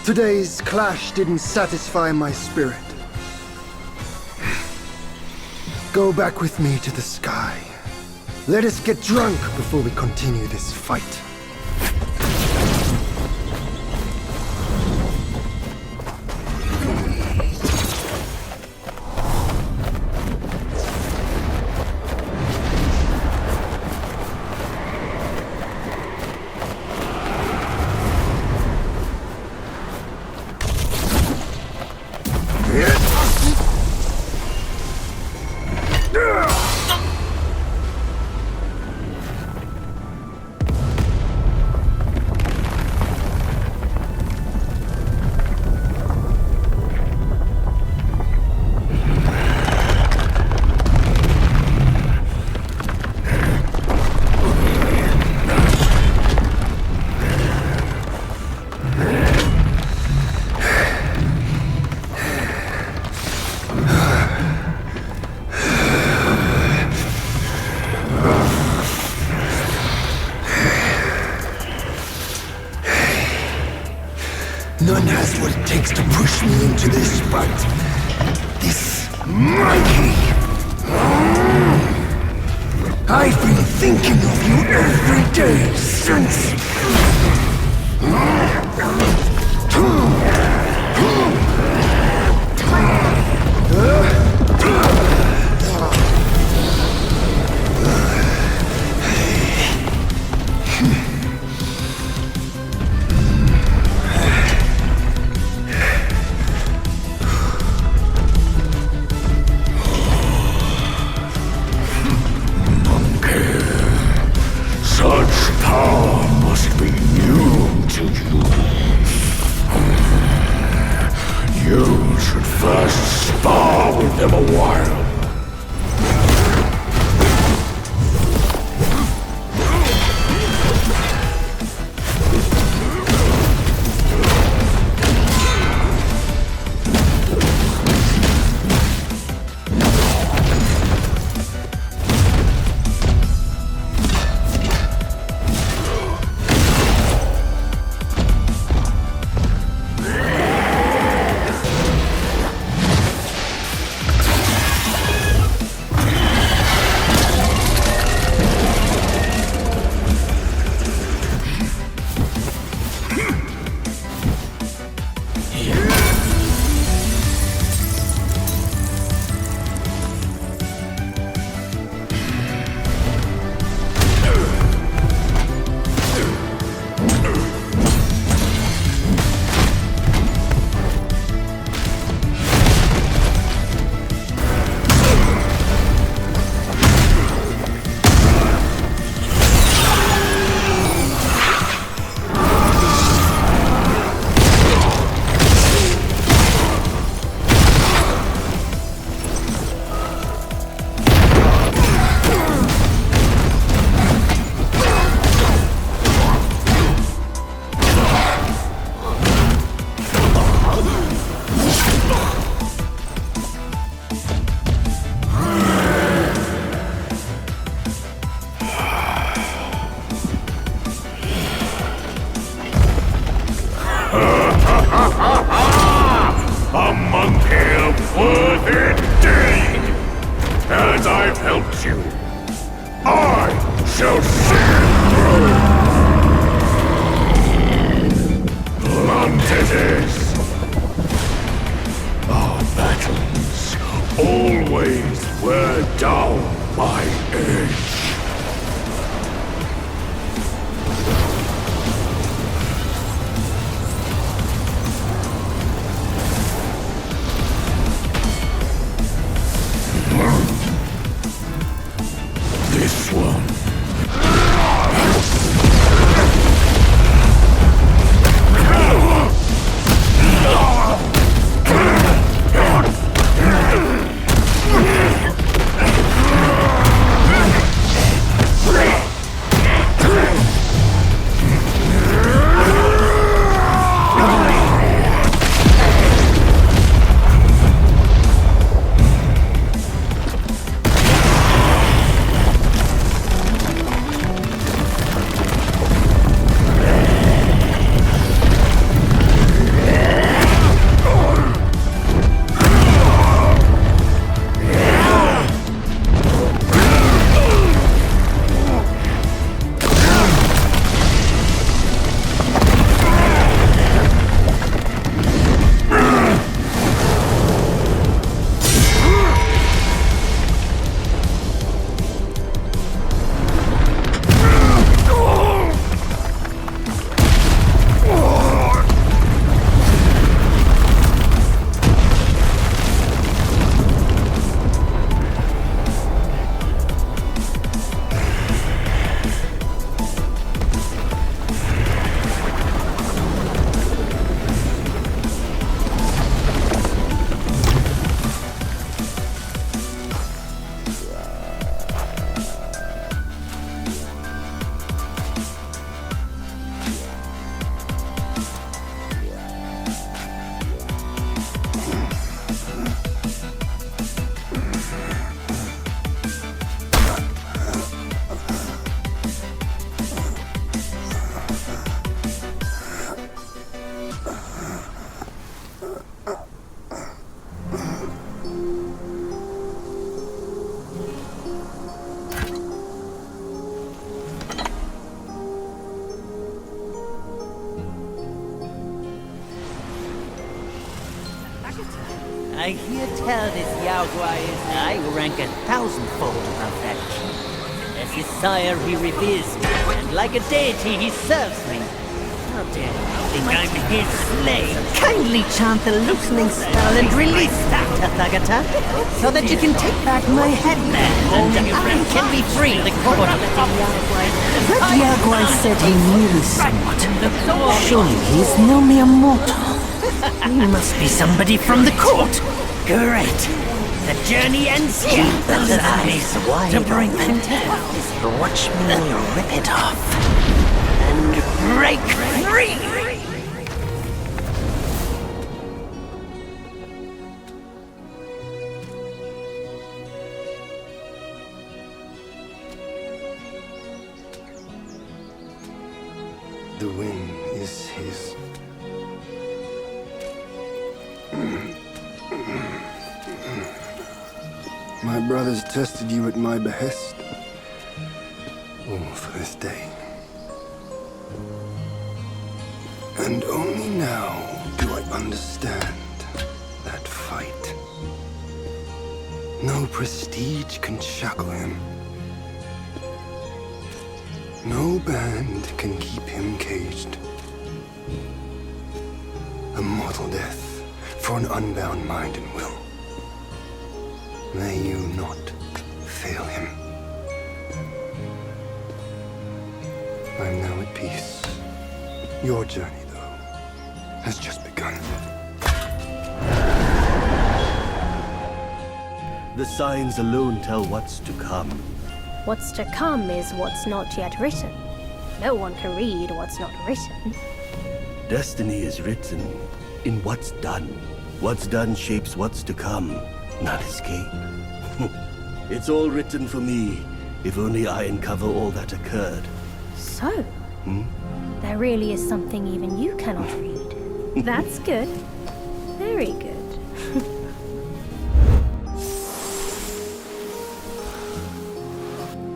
Today's clash didn't satisfy my spirit. Go back with me to the sky. Let us get drunk before we continue this fight. None has what it takes to push me into this fight. This monkey. I've been thinking of you every day since. Such power must be new to you. You should first spar with them a while. A monkey of worth indeed! As I've helped you, I shall see you through! Blunt it is! Our battles always wear down my edge. This one I hear tell this Yao Guai is I rank 1,000-fold above that king. As his sire he reveres me, and like a deity he serves me. How dare you think I'm his slave? Kindly chant the loosening spell and release that, Tathagata, so that you can take back my headband and I can be free of the court. That Yao Guai said he knew somewhat. Surely he's no mere mortal. He must be somebody from the court. Great. The journey ends here. Keep those eyes wide to bring them down. Watch me rip it off and break free. The win is his. My brothers tested you at my behest. All for this day. And only now do I understand that fight. No prestige can shackle him. No band can keep him caged. A mortal death for an unbound mind and will. May you not fail him. I'm now at peace. Your journey, though, has just begun. The signs alone tell what's to come. What's to come is what's not yet written. No one can read what's not written. Destiny is written in what's done. What's done shapes what's to come, not escape. It's all written for me, if only I uncover all that occurred. So, there really is something even you cannot read. That's good. Very good.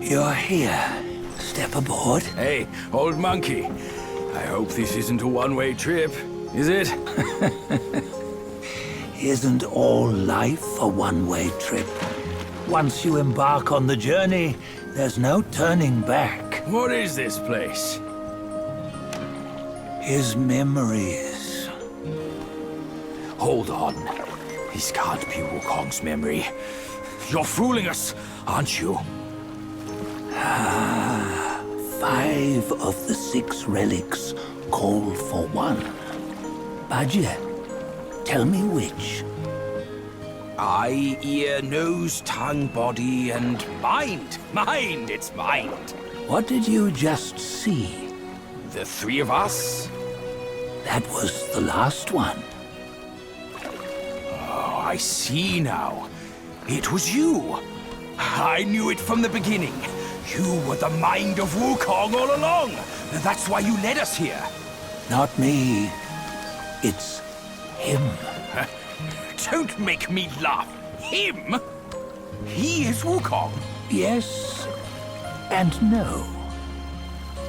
You're here. Step aboard. Hey, old monkey. I hope this isn't a one-way trip, is it? Isn't all life a one-way trip? Once you embark on the journey, there's no turning back. What is this place? His memories. Hold on. This can't be Wukong's memory. You're fooling us, aren't you? 5 of the 6 relics call for one. Badger, tell me which. Eye, ear, nose, tongue, body, and mind. Mind, it's mind. What did you just see? The 3 of us? That was the last one. Oh, I see now. It was you. I knew it from the beginning. You were the mind of Wukong all along. That's why you led us here. Not me. It's him. Don't make me laugh. Him? He is Wukong. Yes and no.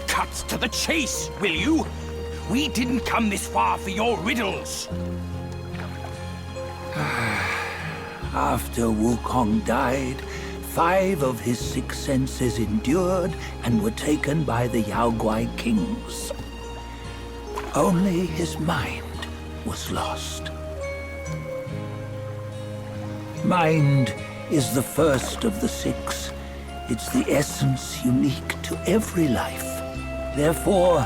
Cut to the chase, will you? We didn't come this far for your riddles. After Wukong died, 5 of his 6 senses endured and were taken by the Yao Guai kings. Only his mind was lost. Mind is the first of the 6. It's the essence unique to every life. Therefore,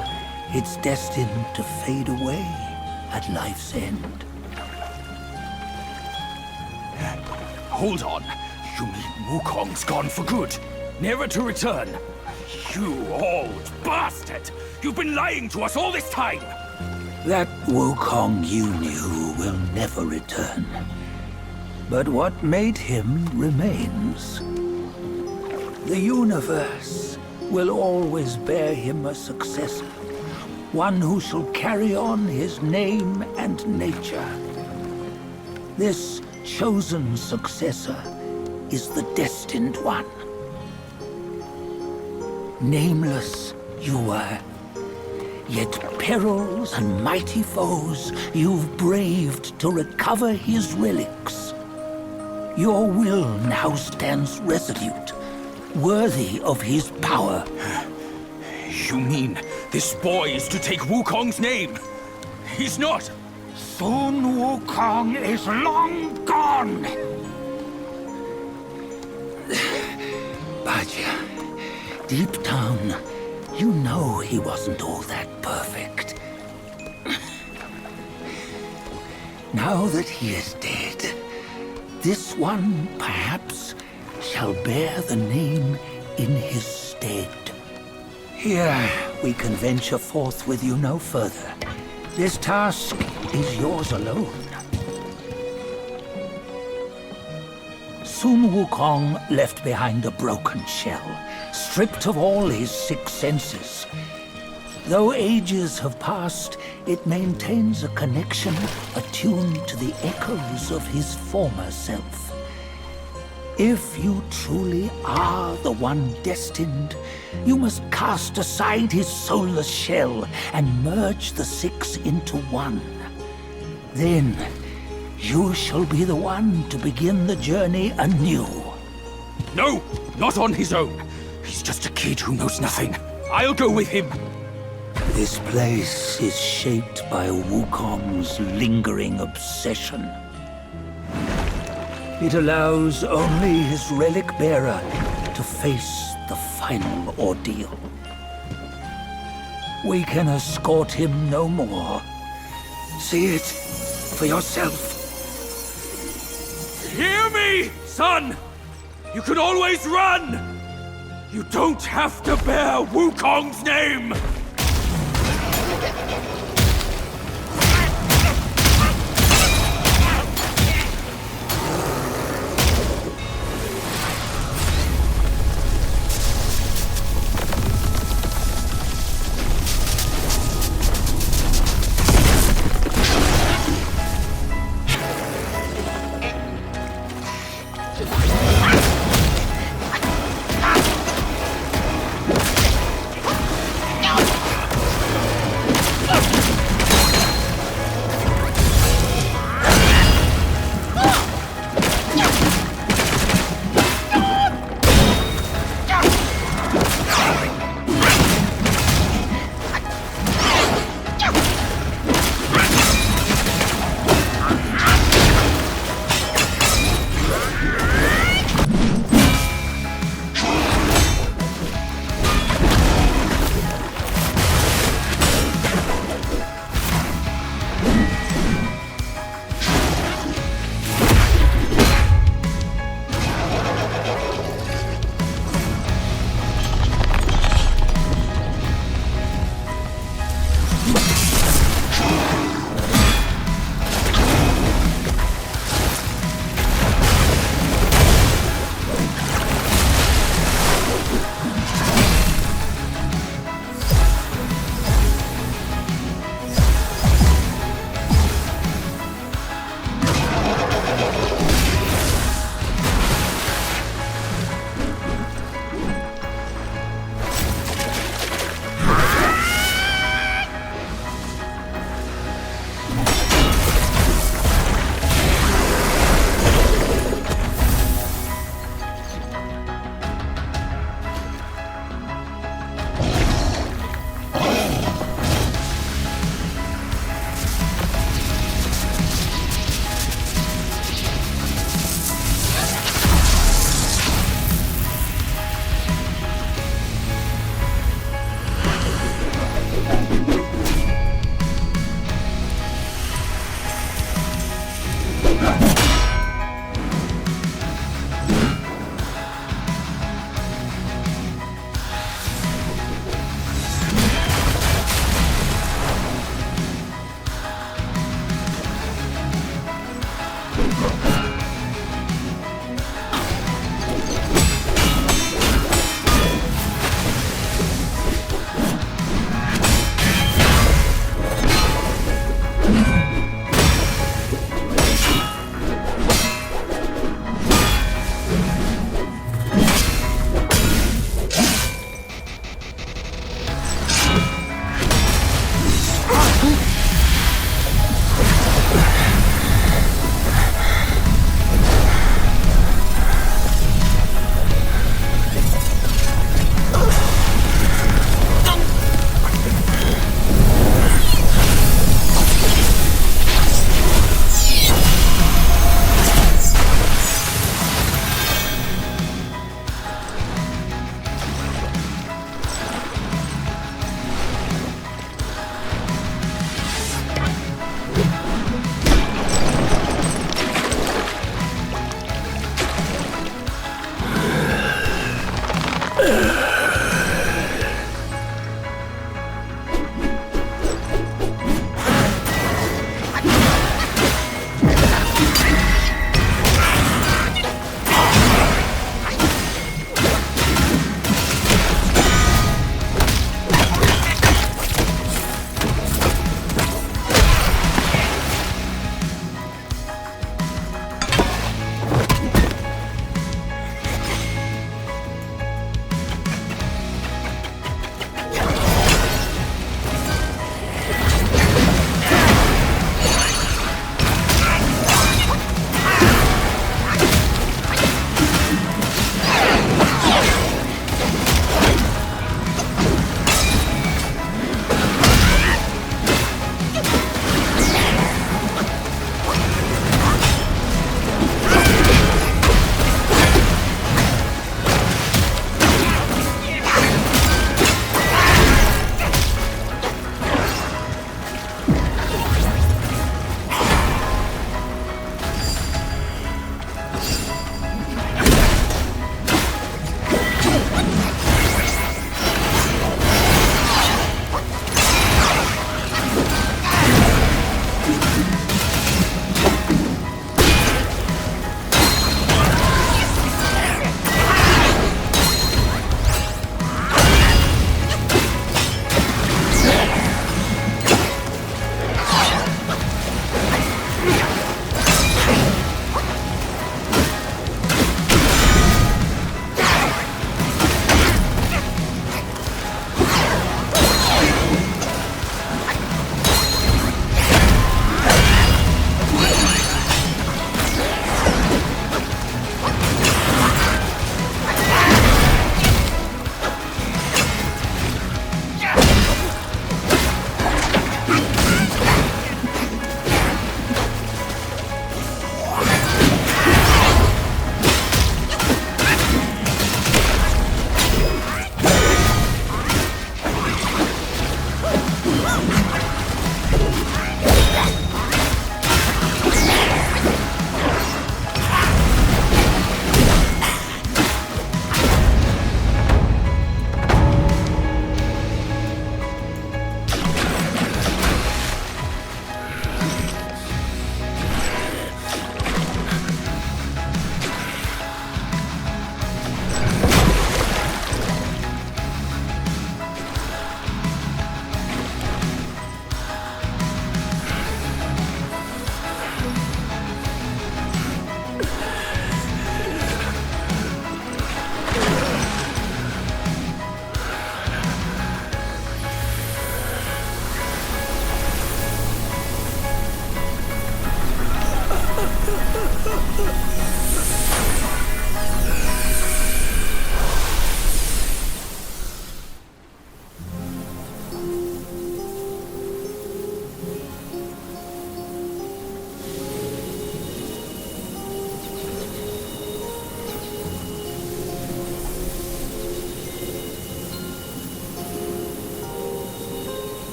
it's destined to fade away at life's end. Hold on. You mean Wukong's gone for good? Never to return? You old bastard! You've been lying to us all this time! That Wukong you knew will never return. But what made him remains. The universe will always bear him a successor. One who shall carry on his name and nature. This chosen successor is the destined one. Nameless you were, Yet perils and mighty foes you've braved to recover his relics. Your will now stands resolute, worthy of his power. You mean this boy is to take Wukong's name? He's not! Sun Wukong is long gone! Bajia, deep down, you know he wasn't all that perfect. Now that he is dead, this one, perhaps, shall bear the name in his stead. Here, we can venture forth with you no further. This task is yours alone. Sun Wukong left behind a broken shell, stripped of all his 6 senses. Though ages have passed, it maintains a connection attuned to the echoes of his former self. If you truly are the one destined, you must cast aside his soulless shell and merge the 6 into one. Then, you shall be the one to begin the journey anew. No! Not on his own! He's just a kid who knows nothing. I'll go with him! This place is shaped by Wukong's lingering obsession. It allows only his relic bearer to face the final ordeal. We can escort him no more. See it for yourself. Hear me, son! You can always run! You don't have to bear Wukong's name!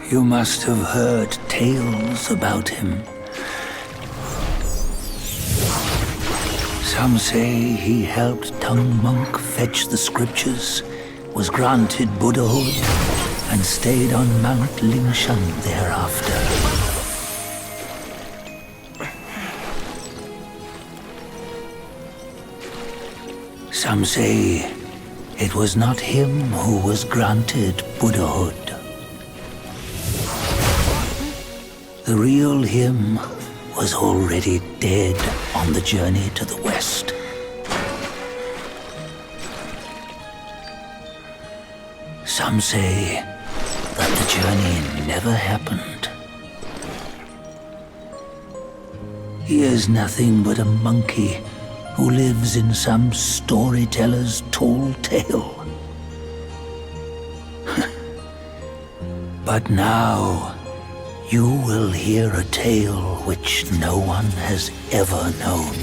You must have heard tales about him. Some say he helped Tung Monk fetch the scriptures, was granted Buddhahood, and stayed on Mount Lingshan thereafter. Some say it was not him who was granted Buddhahood. The real him was already dead on the journey to the west. Some say that the journey never happened. He is nothing but a monkey who lives in some storyteller's tall tale. But now, you will hear a tale which no one has ever known.